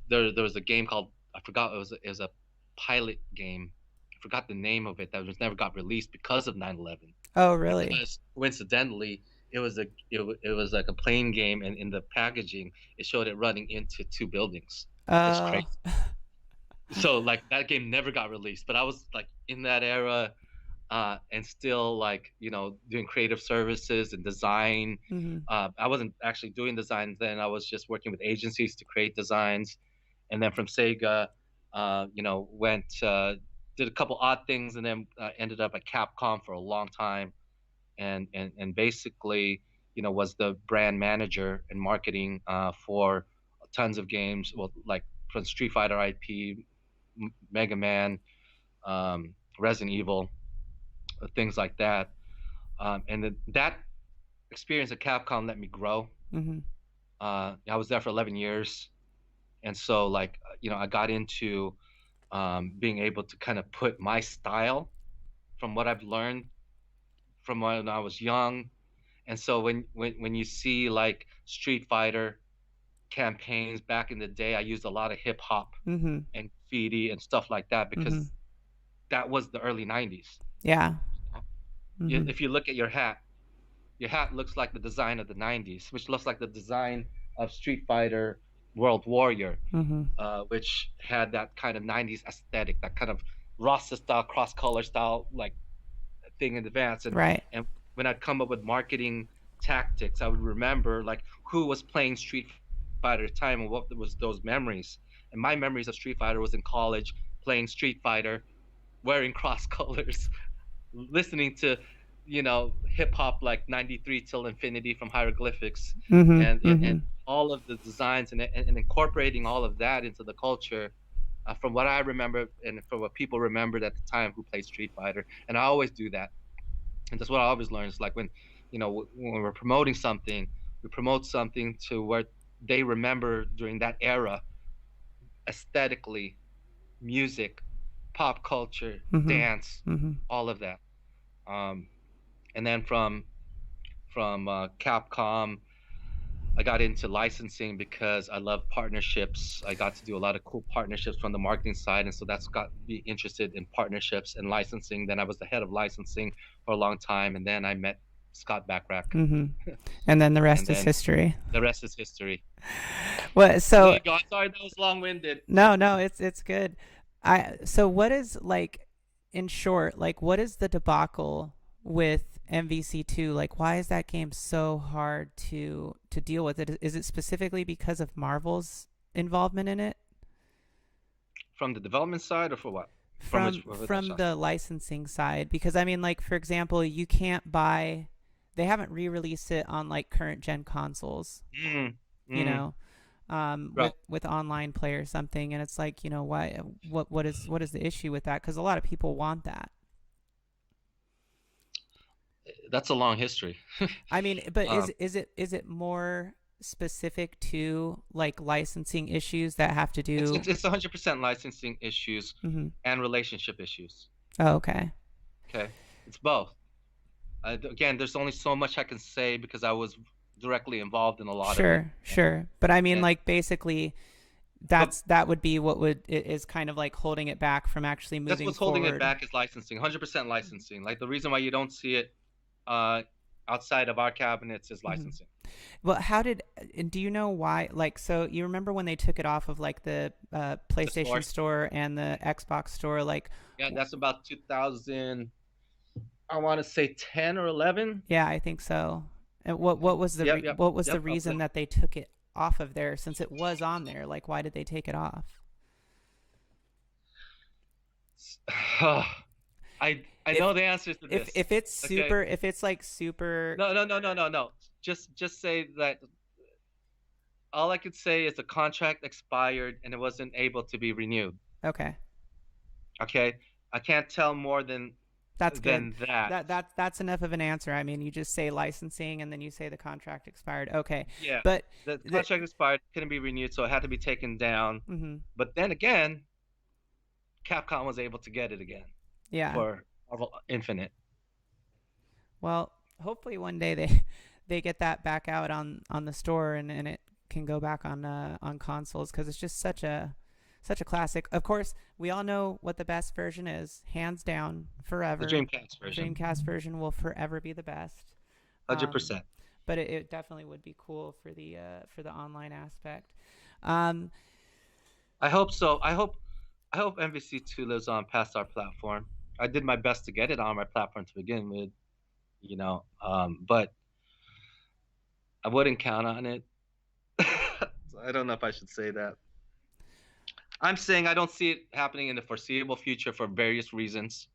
there was a game called, I forgot, it was a pilot game. I forgot the name of it, that was never got released because of 9/11. Oh, really? Because coincidentally, it was like a plane game, and in the packaging it showed it running into two buildings. It's Oh. crazy. So like that game never got released, but I was like in that era, and still like doing creative services and design. Mm-hmm. I wasn't actually doing designs then. I was just working with agencies to create designs, and then from Sega, went did a couple odd things, and then ended up at Capcom for a long time, and basically was the brand manager and marketing for tons of games. Well, like from Street Fighter IP, Mega Man, Resident Evil, things like that. And that experience at Capcom let me grow. Mm-hmm. I was there for 11 years, and so like I got into being able to kind of put my style from what I've learned from when I was young. And so when you see like Street Fighter campaigns back in the day, I used a lot of hip hop Mm-hmm. and graffiti and stuff like that, because Mm-hmm. that was the early 90s. Yeah. Mm-hmm. If you look at your hat looks like the design of the 90s, which looks like the design of Street Fighter World Warrior, Mm-hmm. which had that kind of 90s aesthetic, that kind of Rasta style, cross color style, like thing in advance. Right. And when I'd come up with marketing tactics, I would remember like who was playing Street Fighter at the time and what was those memories. And my memories of Street Fighter was in college, playing Street Fighter, wearing cross colors, listening to hip hop like 93 till infinity from Hieroglyphics, Mm-hmm. and Mm-hmm. and all of the designs, and incorporating all of that into the culture, from what I remember and from what people remembered at the time who played Street Fighter. And I always do that, and that's what I always learn. Is like when when we're promoting something, we promote something to where they remember during that era, aesthetically, music, pop culture, Mm-hmm. dance, Mm-hmm. all of that. And then from Capcom, I got into licensing because I love partnerships. I got to do a lot of cool partnerships from the marketing side, and so that's got me interested in partnerships and licensing. Then I was the head of licensing for a long time, and then I met Scott Backrack. Mm-hmm. And then the rest is then history. The rest is history. Well, so There you go. I'm sorry that was long-winded. no, it's good. So what is, like, in short, like, what is the debacle with MVC2? Like, why is that game so hard to deal with? Is it specifically because of Marvel's involvement in it? From the development side, or for what? From the licensing side, because I mean, like, for example, you can't buy. They haven't re-released it on like current gen consoles. You know. Right. With online play or something, and it's like, why? What is the issue with that? Because a lot of people want that. That's a long history. I mean, but is it more specific to like licensing issues that have to do? It's 100% licensing issues Mm-hmm. and relationship issues. Oh, okay. Okay, it's both. Again, there's only so much I can say because I was directly involved in a lot of it. Sure. But I mean, And- like, basically, that would be what is kind of like holding it back from actually moving That's what's forward. holding it back, is licensing. 100% licensing. Like the reason why you don't see it outside of our cabinets is Mm-hmm. licensing. Well, do you know why? Like, so you remember when they took it off of like the PlayStation store and the Xbox store? Like, Yeah, that's about 2000. I want to say 10 or 11. yeah, I think so. And what was the Yep, what was yep, the reason that they took it off of there since it was on there? Like, why did they take it off? I know the answer to this. If it's super, if it's like super. No. Just say that. All I could say is the contract expired and it wasn't able to be renewed. Okay. Okay, I can't tell more than that's than good. that. That's enough of an answer. I mean, you just say licensing and then you say the contract expired. Okay. Yeah. But the contract expired, couldn't be renewed, so it had to be taken down. Mm-hmm. But then again, Capcom was able to get it again. Yeah. For Marvel Infinite. Well, hopefully one day they get that back out on the store and it can go back on consoles, because it's just such a classic. Of course, we all know what the best version is, hands down, forever. The Dreamcast version. Dreamcast version will forever be the best. 100%. But it definitely would be cool for the online aspect. I hope so. I hope MVC2 lives on past our platform. I did my best to get it on my platform to begin with, but I wouldn't count on it. I don't know if I should say that. I'm saying I don't see it happening in the foreseeable future for various reasons.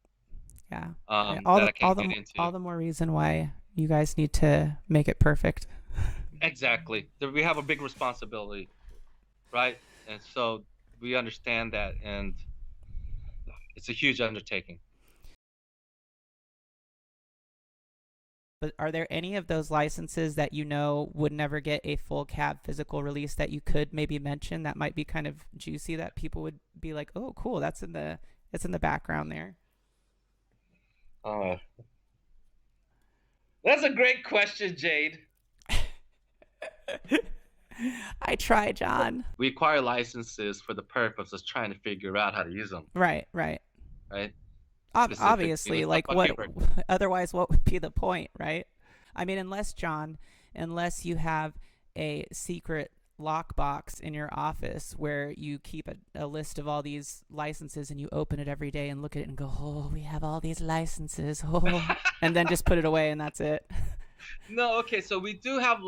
Yeah. All the more reason why you guys need to make it perfect. Exactly. We have a big responsibility, right? And so we understand that, and it's a huge undertaking. But are there any of those licenses that you know would never get a full cab physical release that you could maybe mention that might be kind of juicy, that people would be like, oh, cool, it's in the background there? That's a great question, Jade. I try, John. We acquire licenses for the purpose of trying to figure out how to use them. Right. Obviously, like what? Otherwise, what would be the point, right? I mean, unless you have a secret lockbox in your office where you keep a list of all these licenses and you open it every day and look at it and go, oh, we have all these licenses, and then just put it away and that's it. No, okay, so we do have a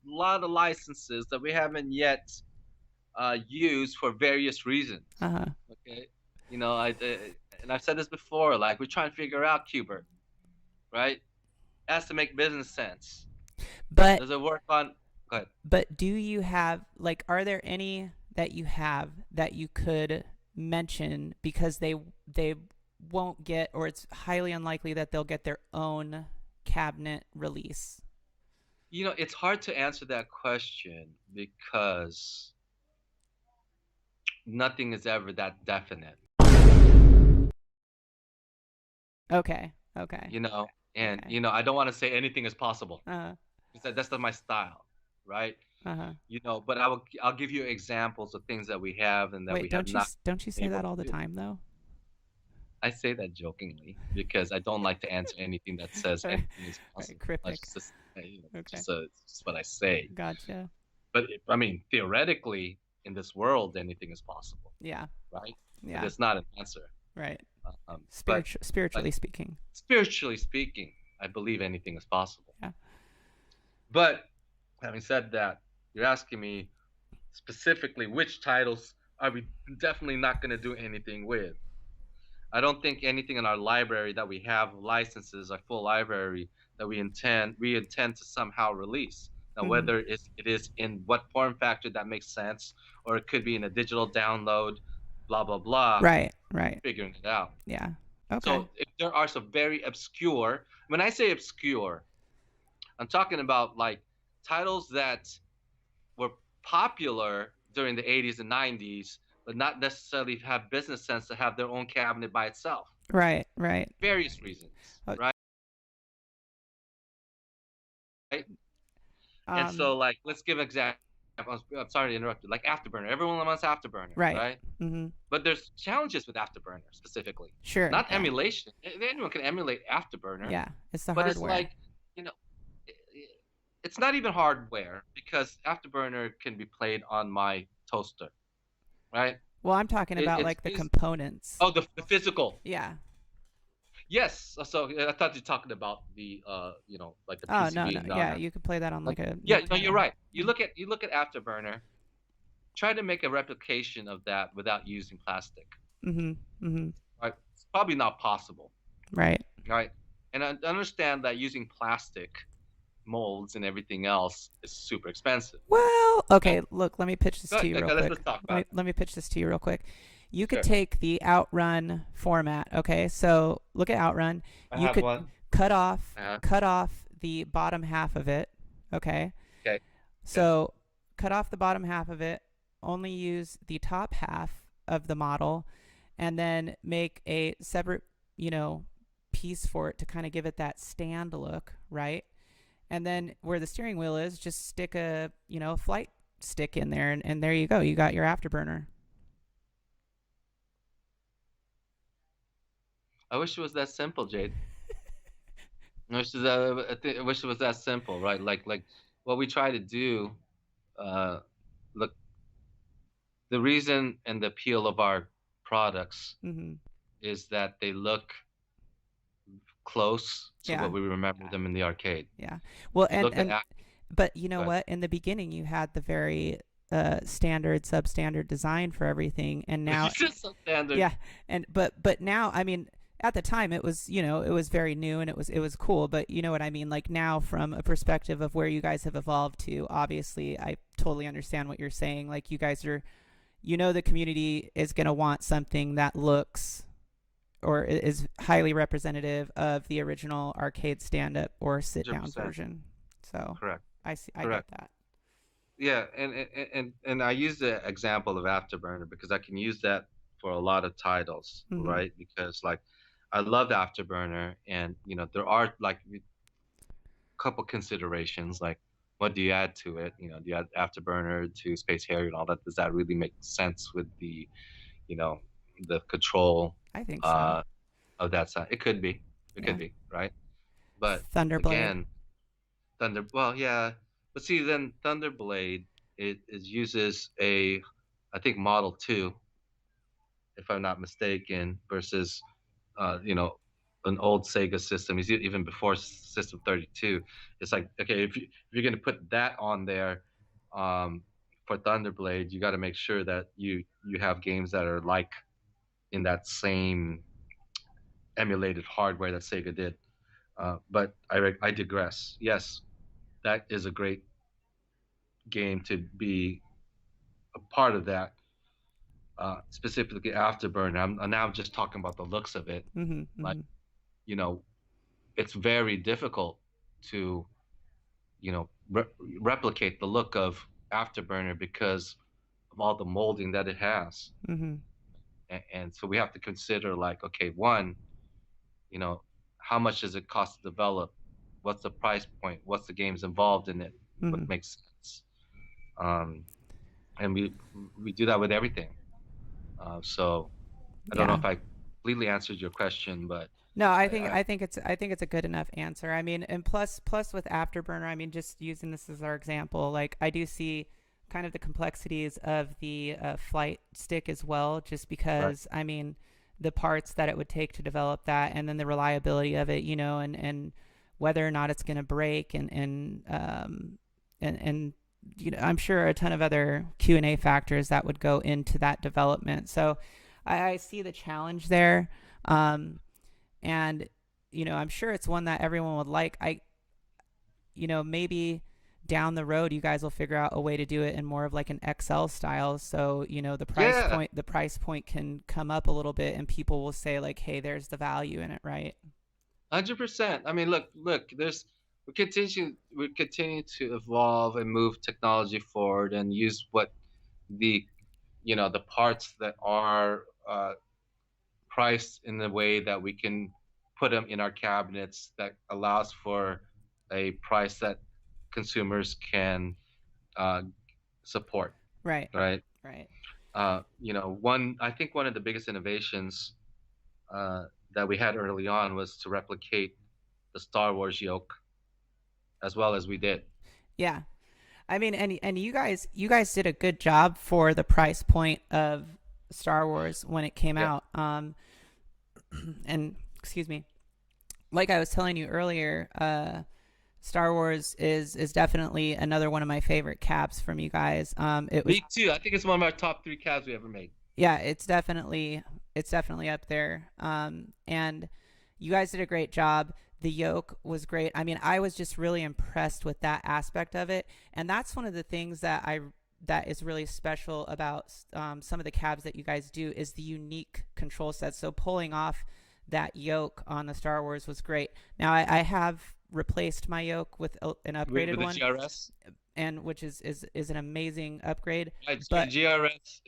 lot of licenses that we haven't yet used for various reasons. Okay, and I've said this before, like we're trying to figure out Qbert, right? It has to make business sense. But does it work on? Go ahead. But do you have, like, are there any that you have that you could mention, because they won't get, or it's highly unlikely that they'll get their own cabinet release? It's hard to answer that question because nothing is ever that definite. Okay. And I don't want to say anything is possible. That's not my style, right? But I'll give you examples of things that we have and that we have not. Don't you say that all the time though? I say that jokingly because I don't like to answer anything that says anything is possible. Cryptic. It's just what I say. Gotcha. But I mean, theoretically, in this world, anything is possible. Yeah. Right. Yeah. But it's not an answer. Right. Spiritually speaking, I believe anything is possible. Yeah. But having said that, you're asking me specifically which titles are we definitely not going to do anything with. I don't think anything in our library that we have licenses, our full library, that we intend to somehow release. Now, whether it is in what form factor that makes sense, or it could be in a digital download, blah, blah, blah. Right. Figuring it out. Yeah. Okay. So if there are some very obscure, when I say obscure, I'm talking about like titles that were popular during the 80s and 90s, but not necessarily have business sense to have their own cabinet by itself. Right. Various reasons, right? And so, like, let's give an example. I'm sorry to interrupt you. Like Afterburner. Everyone wants Afterburner, right? Mm-hmm. But there's challenges with Afterburner specifically. Sure. Not emulation. Anyone can emulate Afterburner. Yeah, it's the hardware. But it's like you know, it's not even hardware because Afterburner can be played on my toaster, right? Well, I'm talking about It's like the components. oh, the physical. Yeah. Yes. So I thought you were talking about the like the Oh, no, no. PCB. Yeah, you could play that on like a Yeah, no, Nintendo. you're right. You look at Afterburner. Try to make a replication of that without using plastic. Right? It's probably not possible. Right. Right? And I understand that using plastic molds and everything else is super expensive. Well, okay, look, let me pitch this to you real let's quick. talk about it. Let me pitch this to you real quick. You could Sure. take the Outrun format, okay? So look at Outrun. You have could one. cut off Uh-huh. the bottom half of it, okay? Okay. So cut off the bottom half of it, only use the top half of the model, and then make a separate, piece for it to kind of give it that stand look, right? And then where the steering wheel is, just stick a flight stick in there, and there you go. You got your Afterburner. I wish it was that simple, Jade. I wish it was that simple, right? Like what we try to do. Look, the reason and the appeal of our products is that they look close to what we remember them in the arcade. Yeah. Well, and but you know what? In the beginning, you had the very standard, substandard design for everything, and now substandard. Yeah, but now, I mean, at the time it was it was very new and it was cool, but you know what I mean. Like now, from a perspective of where you guys have evolved to, obviously, I totally understand what you're saying. Like you guys are, the community is gonna want something that looks or is highly representative of the original arcade stand-up or sit-down 100%. version. So Correct. I get that. Yeah, and I use the example of Afterburner because I can use that for a lot of titles, right? Because like I love Afterburner, and there are like a couple considerations, like what do you add to it? Do you add Afterburner to Space Harrier and all that? Does that really make sense with the the control? I think so. Of that side, it could be, right? But Thunderblade. Again, well, yeah, but see, then Thunderblade it uses I think Model 2, if I'm not mistaken, versus an old Sega system. Even before System 32. It's like, okay, if you're gonna put that on there, for Thunderblade, you got to make sure that you have games that are like in that same emulated hardware that Sega did. But I digress. Yes, that is a great game to be a part of that. Specifically Afterburner. I'm now just talking about the looks of it. Like, it's very difficult to, replicate the look of Afterburner because of all the molding that it has. And so we have to consider, like, okay, one, how much does it cost to develop? What's the price point? What's the games involved in it? What makes sense? And we do that with everything. So I don't know if I completely answered your question, but no, I think it's a good enough answer. I mean, and plus with Afterburner, I mean, just using this as our example, like I do see kind of the complexities of the flight stick as well, just because I mean the parts that it would take to develop that, and then the reliability of it, and whether or not it's going to break, and I'm sure a ton of other Q&A factors that would go into that development. So I see the challenge there. And I'm sure it's one that everyone would like. Maybe down the road you guys will figure out a way to do it in more of like an XL style, so the price point can come up a little bit and people will say like, hey, there's the value in it, right? 100%. I mean, look, we continue to evolve and move technology forward and use what the parts that are priced in the way that we can put them in our cabinets that allows for a price that consumers can support. Right. I think one of the biggest innovations that we had early on was to replicate the Star Wars Yoke. as well as we did. Yeah. I mean, and you guys did a good job for the price point of Star Wars when it came Yeah. out. And excuse me, like I was telling you earlier, Star Wars is definitely another one of my favorite caps from you guys. It was Me too. I think it's one of our top 3 cabs we ever made. yeah, it's definitely up there. And you guys did a great job. The yoke was great. I mean, I was just really impressed with that aspect of it, and that's one of the things that is really special about some of the cabs that you guys do is the unique control sets. So pulling off that yoke on the Star Wars was great. Now I have replaced my yoke with an upgraded With the one, GRS. and which is an amazing upgrade. Right, But GRS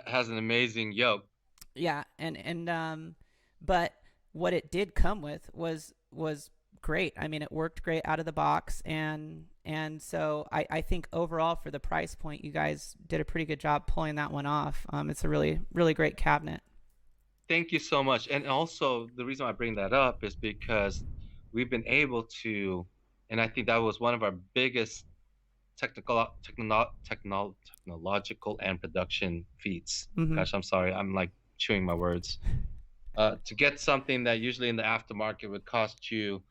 has an amazing yoke. yeah, but what it did come with was great. I mean, it worked great out of the box, and so I think overall for the price point, you guys did a pretty good job pulling that one off. It's a really really great cabinet. Thank you so much. And also, the reason I bring that up is because we've been able to, and I think that was one of our biggest technological and production feats. Mhm. Gosh, I'm sorry, I'm like chewing my words. To get something that usually in the aftermarket would cost you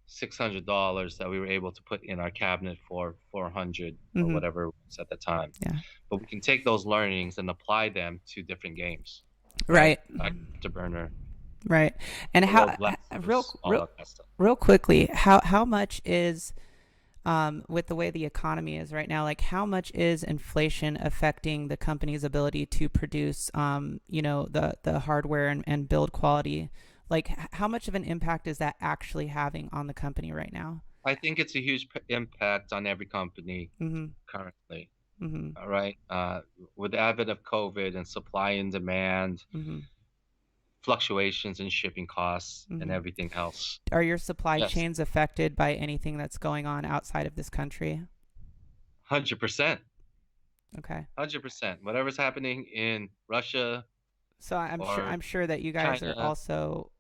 $600, that we were able to put in our cabinet for 400 or Mhm. whatever it was at the time. Yeah. But we can take those learnings and apply them to different games. Right. Like Afterburner, Right. And World how Blasters, all that kind of stuff. real quickly, how much is with the way the economy is right now, like how much is inflation affecting the company's ability to produce, the hardware and build quality? Like how much of an impact is that actually having on the company right now? I think it's a huge impact on every company Mm-hmm. currently. Mm-hmm. All right. With the advent of COVID and supply and demand, Mm-hmm. fluctuations in shipping costs and Mm-hmm. everything else. Are your supply Yes, chains affected by anything that's going on outside of this country? 100%. Okay. 100%. Whatever's happening in Russia So or I'm sure that you guys are China, also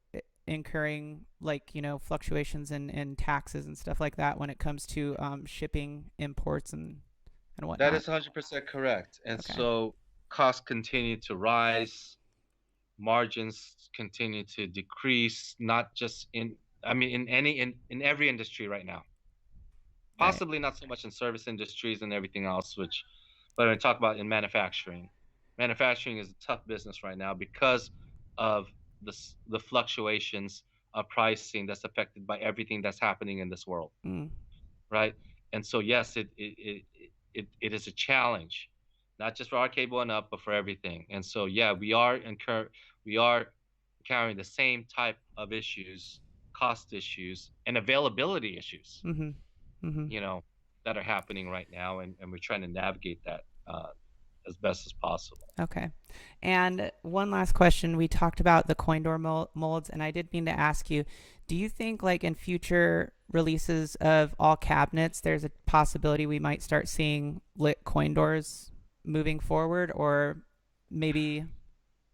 incurring like fluctuations in taxes and stuff like that when it comes to shipping imports and that whatnot. is 100% correct. And Okay. so costs continue to rise, margins continue to decrease, not just in every industry right now. Right. Possibly not so much in service industries and everything else, but when I talk about in manufacturing, manufacturing is a tough business right now because of the fluctuations of pricing that's affected by everything that's happening in this world, Mm. right? And so yes, it is a challenge, not just for Arcade One Up, but for everything. And so yeah, we are carrying the same type of issues, cost issues, and availability issues, Mm-hmm. Mm-hmm. you know, that are happening right now, and we're trying to navigate that as best as possible. Okay. And one last question. We talked about the coin door molds, and I did mean to ask you, do you think like in future releases of all cabinets, there's a possibility we might start seeing lit coin doors moving forward, or maybe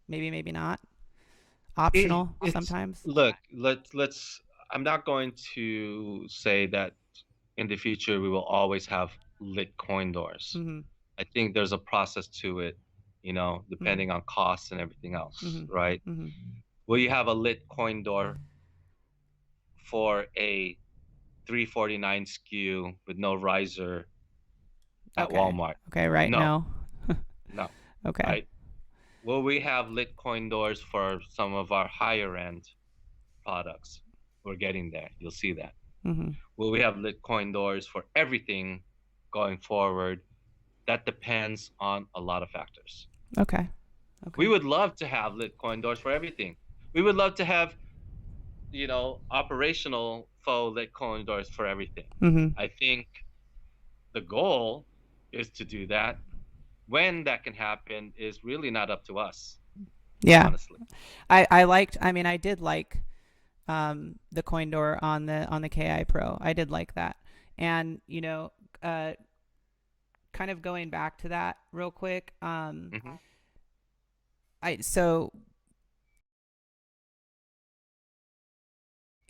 not? Optional It's sometimes? Look, let's. I'm not going to say that in the future we will always have lit coin doors. Mm-hmm. I think there's a process to it, Mm-hmm. depending on costs and everything else, Mm-hmm. right? Mm-hmm. Will you have a lit coin door for a 349 SKU with no riser at Okay. Walmart? Okay, right. No, No. no, Okay. right? Will we have lit coin doors for some of our higher end products? We're getting there. You'll see that. Mm-hmm. Will we have lit coin doors for everything going forward? That depends on a lot of factors. Okay. Okay. We would love to have lit coin doors for everything. We would love to have, operational faux lit coin doors for everything. Mm-hmm. I think the goal is to do that. When that can happen is really not up to us, Yeah. honestly. I did like the coin door on the KI Pro. I did like that. And kind of going back to that real quick, Hmm. so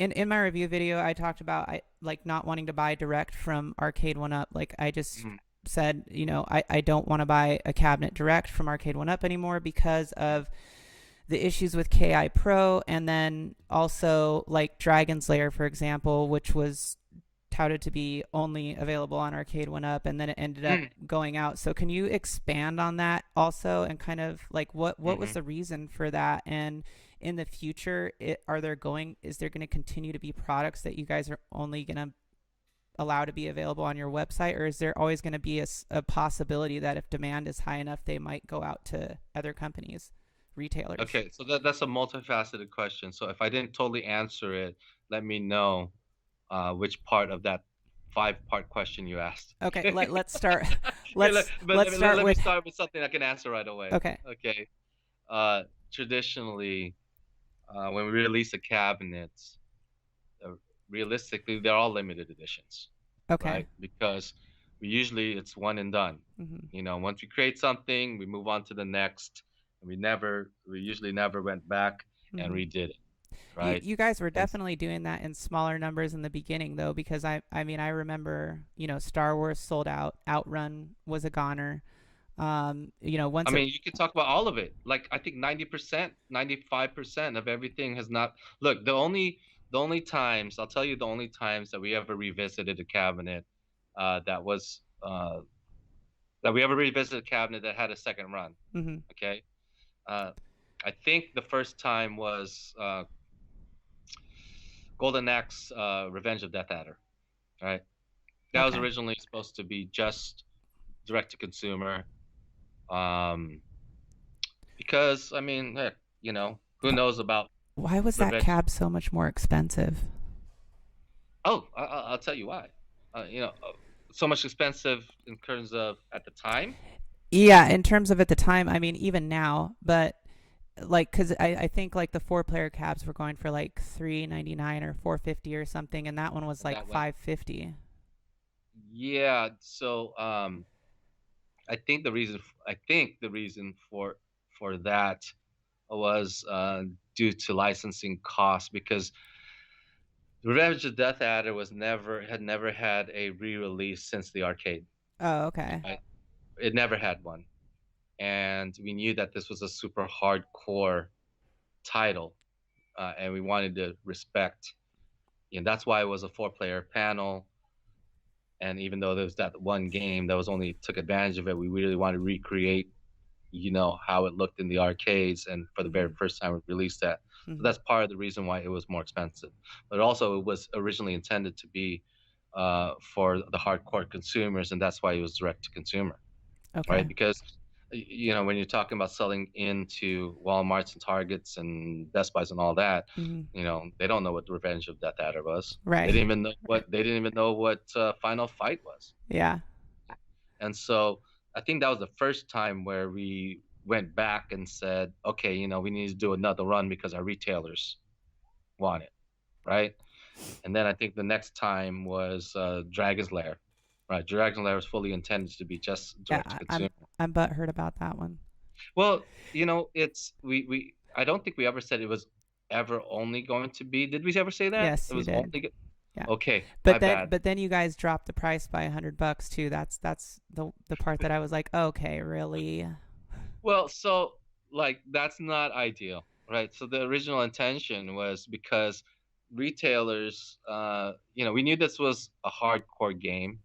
in my review video, I talked about I like not wanting to buy direct from Arcade One Up. Like I just said, I don't want to buy a cabinet direct from Arcade One Up anymore because of the issues with KI Pro, and then also like Dragon's Lair, for example, which was touted to be only available on Arcade One Up, and then it ended up going out. So can you expand on that also, and kind of like what was the reason for that? And in the future, is there going to continue to be products that you guys are only going to allow to be available on your website, or is there always going to be a possibility that if demand is high enough, they might go out to other companies, retailers? Okay, so that's a multifaceted question. So if I didn't totally answer it, let me know which part of that 5-part question you asked. Okay, let's start. Let start me start with something I can answer right away. Okay. Okay. Traditionally, when we release a cabinet, realistically, they're all limited editions. Okay. Right? Because it's one and done. Once we create something, we move on to the next. And we usually never went back and redid it. Right. You guys were definitely doing that in smaller numbers in the beginning, though, because I remember, Star Wars sold out. Outrun was a goner. You can talk about all of it. Like I think 90%, 95% of everything has not. Look, the only times I'll tell you the only times that we ever revisited a cabinet that we ever revisited a cabinet that had a second run. Okay. I think the first time was Golden Axe Revenge of Death Adder, right? That was originally supposed to be just direct to consumer, because heck, who knows about. Why was that cab so much more expensive? Oh, I'll tell you why. So much expensive in terms of at the time. Yeah, in terms of at the time, even now, but like, because I think like the 4-player cabs were going for like $399 or $450 or something, and that one was like $550. Yeah, so I think the reason for that was due to licensing costs, because Revenge of Death Adder had never had a re-release since the arcade. Oh, okay. Right? It never had one. And we knew that this was a super hardcore title, and we wanted to respect. And that's why it was a 4-player panel. And even though there was that one game that was only took advantage of it, we really wanted to recreate, how it looked in the arcades. And for the very first time, we released that. So that's part of the reason why it was more expensive. But also, it was originally intended to be for the hardcore consumers, and that's why it was direct to consumer. Okay. Right? Because when you're talking about selling into Walmarts and Targets and Best Buys and all that, they don't know what the Revenge of Death Adder was. Right. They didn't even know what Final Fight was. Yeah. And so I think that was the first time where we went back and said, okay, we need to do another run because our retailers want it, right? And then I think the next time was Dragon's Lair. Right, Dragon's Lair was fully intended to be just direct to consumer. I'm butthurt about that one. Well, it's we. I don't think we ever said it was ever only going to be. Did we ever say that? Yes, it was you did. Only, yeah. Okay. But then you guys dropped the price by $100 too. That's the part that I was like, okay, really? Well, so like that's not ideal, right? So the original intention was because retailers, we knew this was a hardcore game,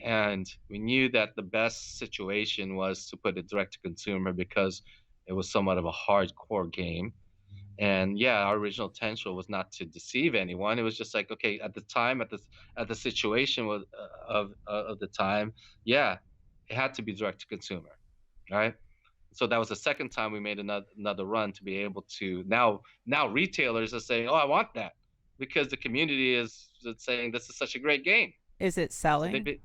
and we knew that the best situation was to put it direct to consumer because it was somewhat of a hardcore game. And yeah, our original intention was not to deceive anyone. It was just like, okay, at the time, at the situation of the time, yeah, it had to be direct to consumer, right? So that was the second time we made another run to be able to now retailers are saying, oh, I want that, because the community is saying this is such a great game. Is it selling? Yes.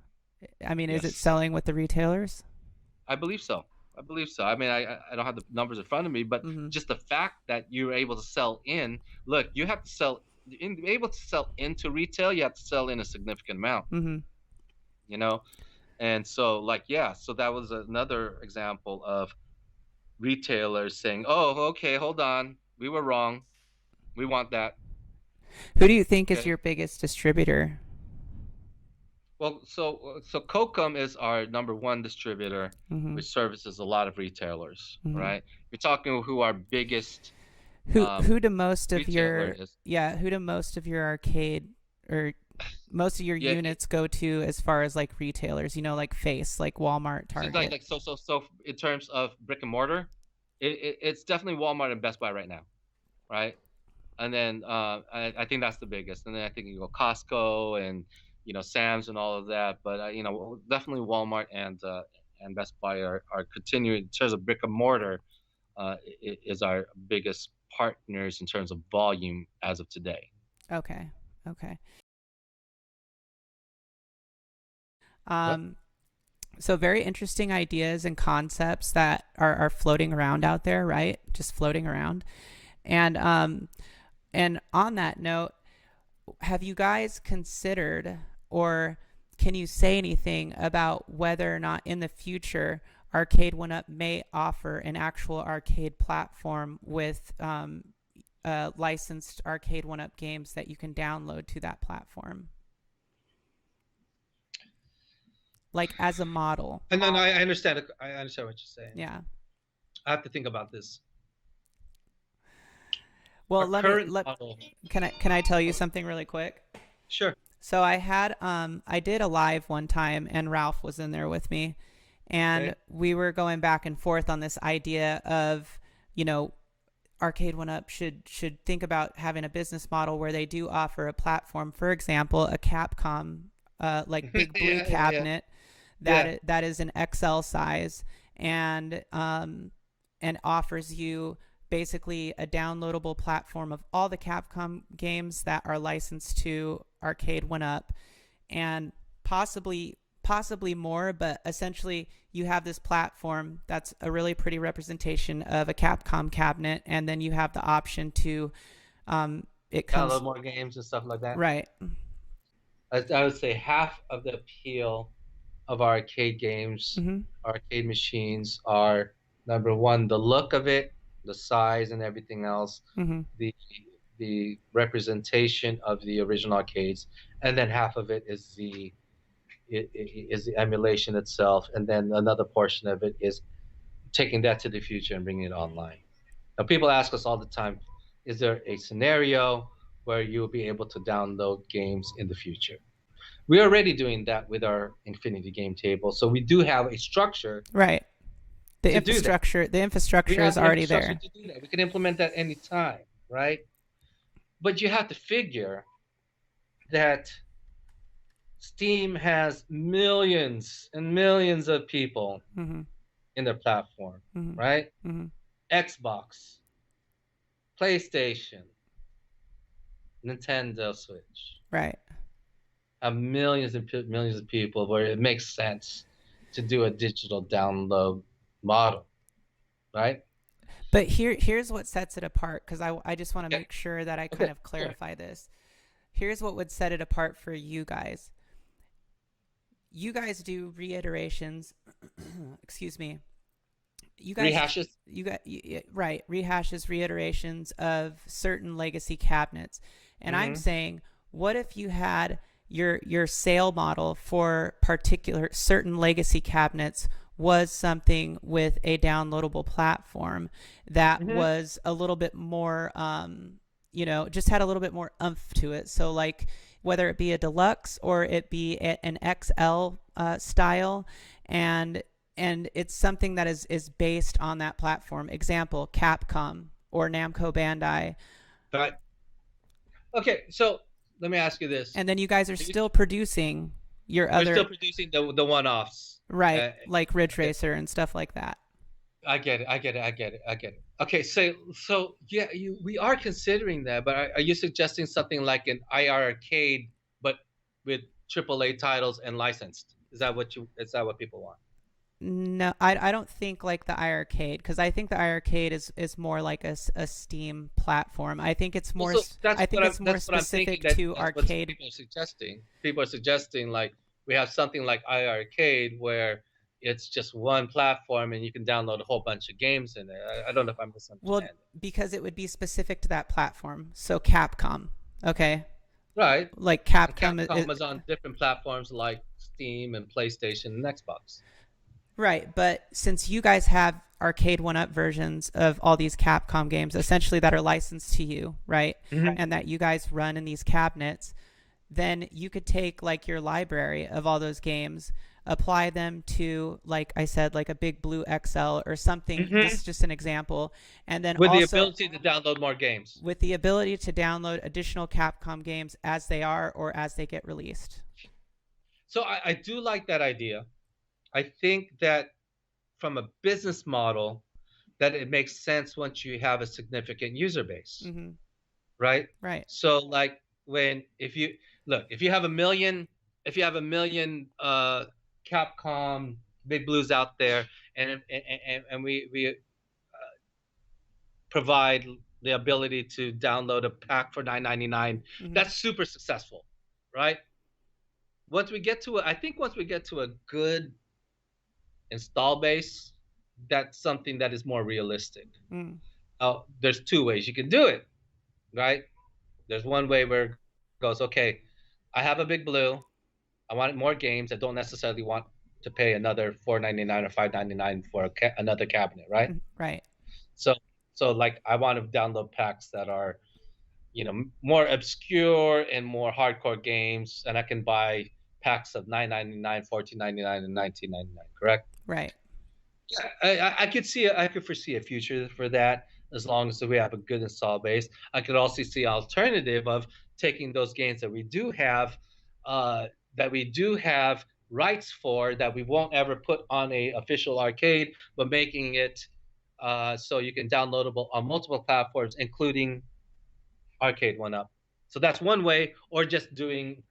Is it selling with the retailers? I believe so. I don't have the numbers in front of me, but just the fact that you're able to sell in. Look, you have to sell able to sell into retail. You have to sell in a significant amount. And so so that was another example of retailers saying, oh, okay, hold on, we were wrong, we want that. Who do you think is Okay. your biggest distributor? Well, so Kokum is our number one distributor, Mm-hmm. which services a lot of retailers, Mm-hmm. right? We're talking who our biggest Who do most of retailer your is. who do most of your arcade or most of your Yeah, units go to as far as like retailers, like Face, like Walmart, so Target? so in terms of brick and mortar, it's definitely Walmart and Best Buy right now, right? And then I think that's the biggest. And then I think you go Costco and Sam's and all of that. But definitely Walmart and Best Buy are continuing in terms of brick and mortar. Is our biggest partners in terms of volume as of today. Okay. Okay. Yep. So very interesting ideas and concepts that are floating around out there, right? Just floating around. And on that note, have you guys considered, or can you say anything about whether or not in the future Arcade 1UP may offer an actual arcade platform with licensed Arcade 1UP games that you can download to that platform? Like as a model. And then I understand. I understand what you're saying. Yeah. I have to think about this. Well, Our model. Can I tell you something really quick? Sure. So I did a live one time, and Ralph was in there with me, and we were going back and forth on this idea of, Arcade 1UP should think about having a business model where they do offer a platform, for example, a Capcom like big blue cabinet that is an XL size and offers you basically a downloadable platform of all the Capcom games that are licensed to Arcade 1UP, and possibly more, but essentially you have this platform that's a really pretty representation of a Capcom cabinet, and then you have the option to download more games and stuff like that. Right. I would say half of the appeal of our arcade games, arcade machines, are number one, the look of it, the size and everything else, the representation of the original arcades, and then half of it is the emulation itself, and then another portion of it is taking that to the future and bringing it online. Now, people ask us all the time, is there a scenario where you'll be able to download games in the future? We're already doing that with our Infinity Game Table, so we do have a structure. Right. The infrastructure is already there. To do that. We can implement that anytime, right? But you have to figure that Steam has millions and millions of people in their platform, right? Xbox, PlayStation, Nintendo Switch, right? Have millions and millions of people where it makes sense to do a digital download model, right? But here's what sets it apart, because I just want to make sure that I kind of clarify this. Here's what would set it apart for you guys. You guys do reiterations. Excuse me. You guys rehashes. Rehashes, reiterations of certain legacy cabinets, and I'm saying, what if you had your sale model for particular certain legacy cabinets was something with a downloadable platform that was a little bit more, just had a little bit more oomph to it. So like whether it be a deluxe or it be an XL style, and it's something that is based on that platform. Example, Capcom or Namco Bandai. Right. Okay, so let me ask you this. And then you guys are still producing your other... We're still producing the one-offs. Right, like Ridge Racer and stuff like that. I get it. Okay, so yeah, we are considering that, but are you suggesting something like an IR arcade, but with AAA titles and licensed? Is that what people want? No, I don't think like the iArcade, because I think the iArcade is more like a Steam platform. I think it's more specific to arcade. People are suggesting like we have something like iArcade where it's just one platform and you can download a whole bunch of games in there. I don't know if I'm misunderstanding. Well, because it would be specific to that platform. So Capcom, Okay. Right. Like And Capcom Capcom is on different platforms like Steam and PlayStation and Xbox. right, but since you guys have arcade one-up versions of all these Capcom games essentially that are licensed to you, right? Mhm. And that you guys run in these cabinets, then you could take like your library of all those games, apply them to, like I said, like a Big Blue XL or something. Mhm. This is just an example. And then With the also ability to download more games. with the ability to download additional Capcom games as they are or as they get released. So I do like that idea. I think that from a business model, that it makes sense once you have a significant user base, Mm-hmm. right? Right. So like if you have a million, Capcom Big Blues out there, and we provide the ability to download a pack for $9.99, Mm-hmm. that's super successful, right? Once we get to a good install base, that's something that is more realistic. Mm. There's two ways you can do it, right? There's one way where it goes, okay, I have a Big Blue, I want more games. I don't necessarily want to pay another $4.99 or $5.99 for another cabinet, right? Right. So, like I want to download packs that are, more obscure and more hardcore games, and I can buy packs of $9.99, $14.99, and $19.99. Correct? Right. Yeah, I could foresee a future for that as long as we have a good install base. I could also see alternative of taking those games uh, that we do have rights for that we won't ever put on a official arcade, but making it so you can downloadable on multiple platforms, including Arcade One Up. So that's one way, or just doing,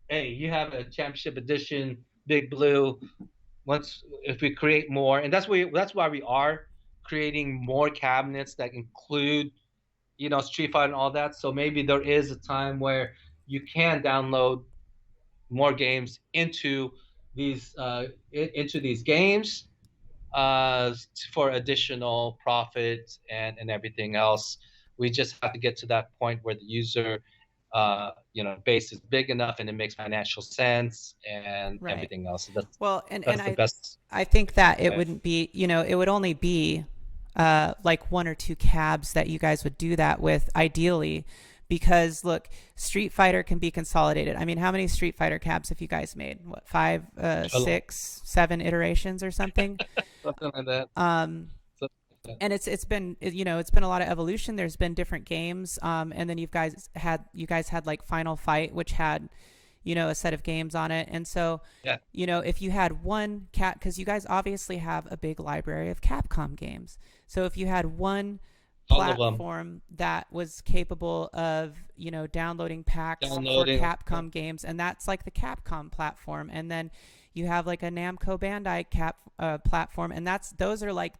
hey, you have a championship edition Big Blue. Once if we create more, and that's why we are creating more cabinets that include, Street Fighter and all that. So maybe there is a time where you can download more games into these games for additional profit and everything else. We just have to get to that point where the user base is big enough and it makes financial sense and Right. everything else. So that's Well, and the best. I think that it way. wouldn't be, it would only be like one or two cabs that you guys would do that with, ideally, because look, Street Fighter can be consolidated. I mean, how many Street Fighter cabs have you guys made? What, 5, 6, 7 iterations or something? Something like that. And it's been, it's been a lot of evolution. There's been different games, and then you guys had like Final Fight, which had, a set of games on it. And so, Yeah. if you had one because you guys obviously have a big library of Capcom games. So if you had one All of them. platform that was capable of, downloading packs for Capcom games, and that's like the Capcom platform. And then you have like a Namco Bandai platform, and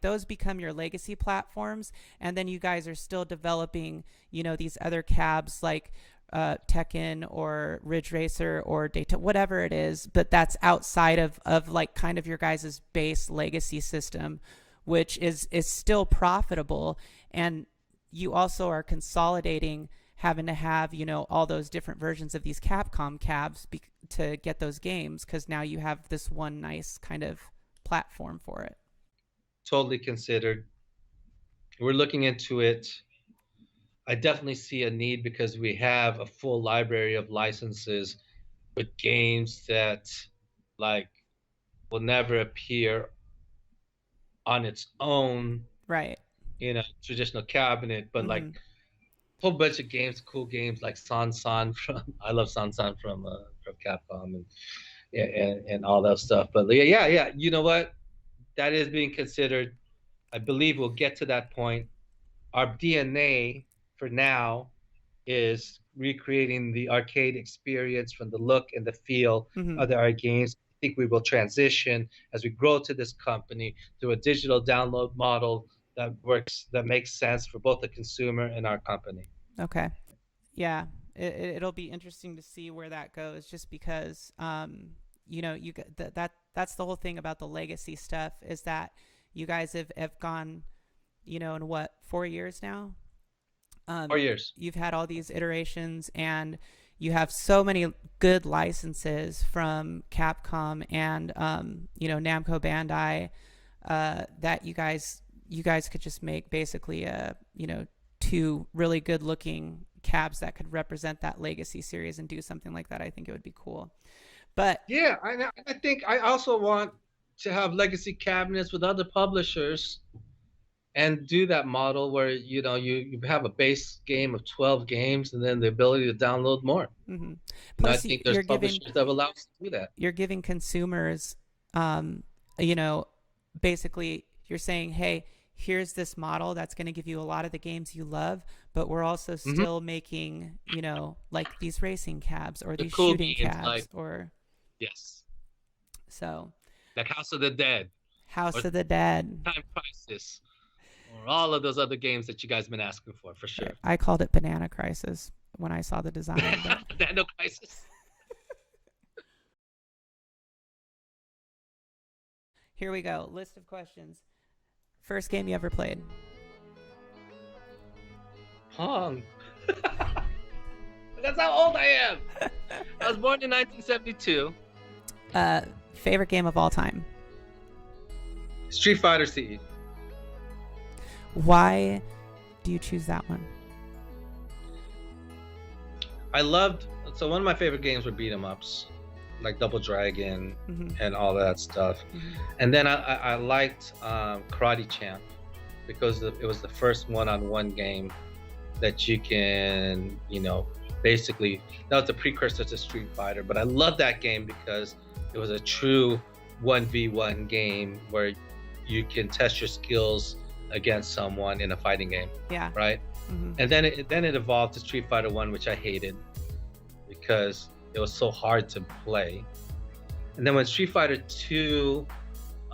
those become your legacy platforms. And then you guys are still developing, these other cabs like Tekken or Ridge Racer or Daytona, whatever it is, but that's outside of like kind of your guys' base legacy system, which is still profitable. And you also are consolidating, having to have, all those different versions of these Capcom cabs to get those games, because now you have this one nice kind of platform for it. Totally considered. We're looking into it. I definitely see a need because we have a full library of licenses with games that like will never appear on its own Right. in a traditional cabinet, but like a whole bunch of games, cool games like San from I love San from Capcom and all that stuff. But yeah, you know what? That is being considered. I believe we'll get to that point. Our DNA for now is recreating the arcade experience from the look and the feel of the arcade games. I think we will transition as we grow to this company to a digital download model that makes sense for both the consumer and our company. Okay. Yeah, it'll be interesting to see where that goes, just because that's the whole thing about the legacy stuff, is that you guys have gone, in what, 4 years now, 4 years. You've had all these iterations, and you have so many good licenses from Capcom and Namco Bandai that you guys could just make basically two really good looking cabs that could represent that legacy series and do something like that. I think it would be cool. But Yeah, I think I also want to have legacy cabinets with other publishers and do that model where you have a base game of 12 games and then the ability to download more. mm-hmm. And I Plus, think there's publishers that allow us to do that. You're giving consumers, basically you're saying, hey, here's this model that's going to give you a lot of the games you love, but we're also still making, like these racing cabs or these cool shooting games, cabs or. Yes. So. Like House of the Dead. Time Crisis. Or all of those other games that you guys have been asking for sure. I called it Banana Crisis when I saw the design. Banana Crisis. Here we go. List of questions. First game you ever played? Pong. That's how old I am. I was born in 1972. Favorite game of all time? Street Fighter CE. Why do you choose that one? So one of my favorite games were beat 'em ups, like Double Dragon and all that stuff. And then I liked Karate Champ because it was the first one-on-one game that you can, basically, that was the precursor to Street Fighter. But I love that game because it was a true 1v1 game where you can test your skills against someone in a fighting game. Yeah. Right. And then it evolved to Street Fighter 1, which I hated because it was so hard to play. And then when Street Fighter 2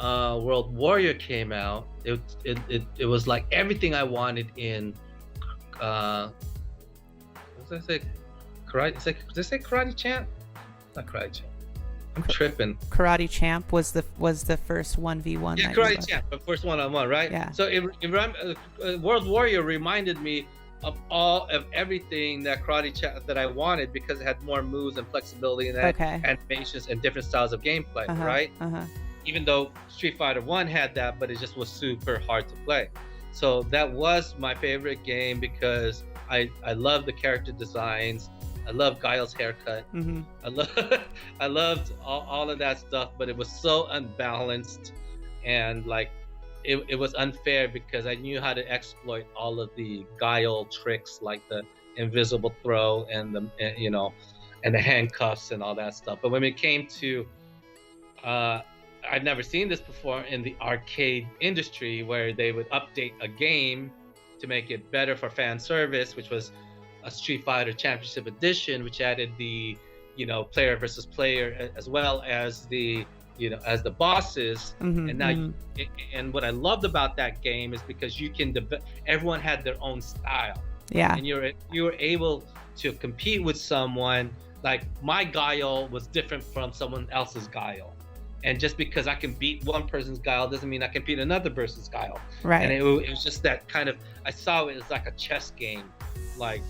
World Warrior came out, it was like everything I wanted in what did I say? Karate? Did I say Karate Champ? Not Karate Champ. I'm tripping. Karate Champ was the first 1v1. Yeah, Karate Champ, the first one-on-one, right? Yeah. So World Warrior reminded me of everything that Karate Champ that I wanted because it had more moves and flexibility and animations and different styles of gameplay, right? Even though Street Fighter 1 had that, but it just was super hard to play. So that was my favorite game because I love the character designs. I love Guile's haircut. I loved all of that stuff, but it was so unbalanced and like it was unfair because I knew how to exploit all of the Guile tricks like the invisible throw and the handcuffs and all that stuff. But when it came to I'd never seen this before in the arcade industry where they would update a game to make it better for fan service, which was a Street Fighter Championship Edition, which added the player versus player as well as the as the bosses. And now and what I loved about that game is because you can everyone had their own style. Yeah. And you were able to compete with someone. Like my Guile was different from someone else's Guile. And just because I can beat one person's Guile doesn't mean I can beat another person's Guile. Right. And it was just that kind of, I saw it as like a chess game, like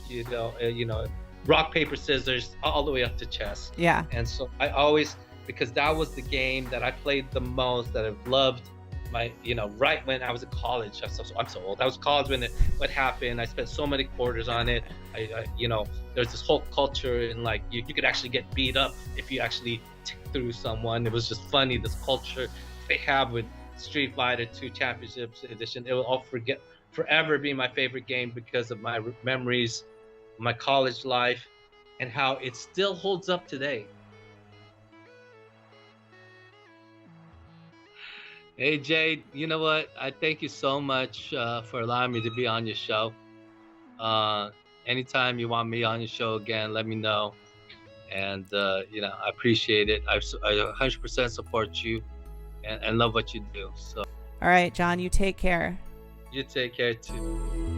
rock paper scissors all the way up to chess. Yeah. And so I always, because that was the game that I played the most, that I've loved right when I was in college. I'm so old. I was in college when what happened. I spent so many quarters on it. There's this whole culture and like you could actually get beat up if you actually tick through someone. It was just funny, this culture they have with Street Fighter 2 Championships Edition. It will all forever be my favorite game because of my memories, my college life, and how it still holds up today. Hey Jade, you know what? I thank you so much for allowing me to be on your show. Anytime you want me on your show again, let me know. And I appreciate it. I 100% support you and love what you do. So. All right, John, you take care. You take care too.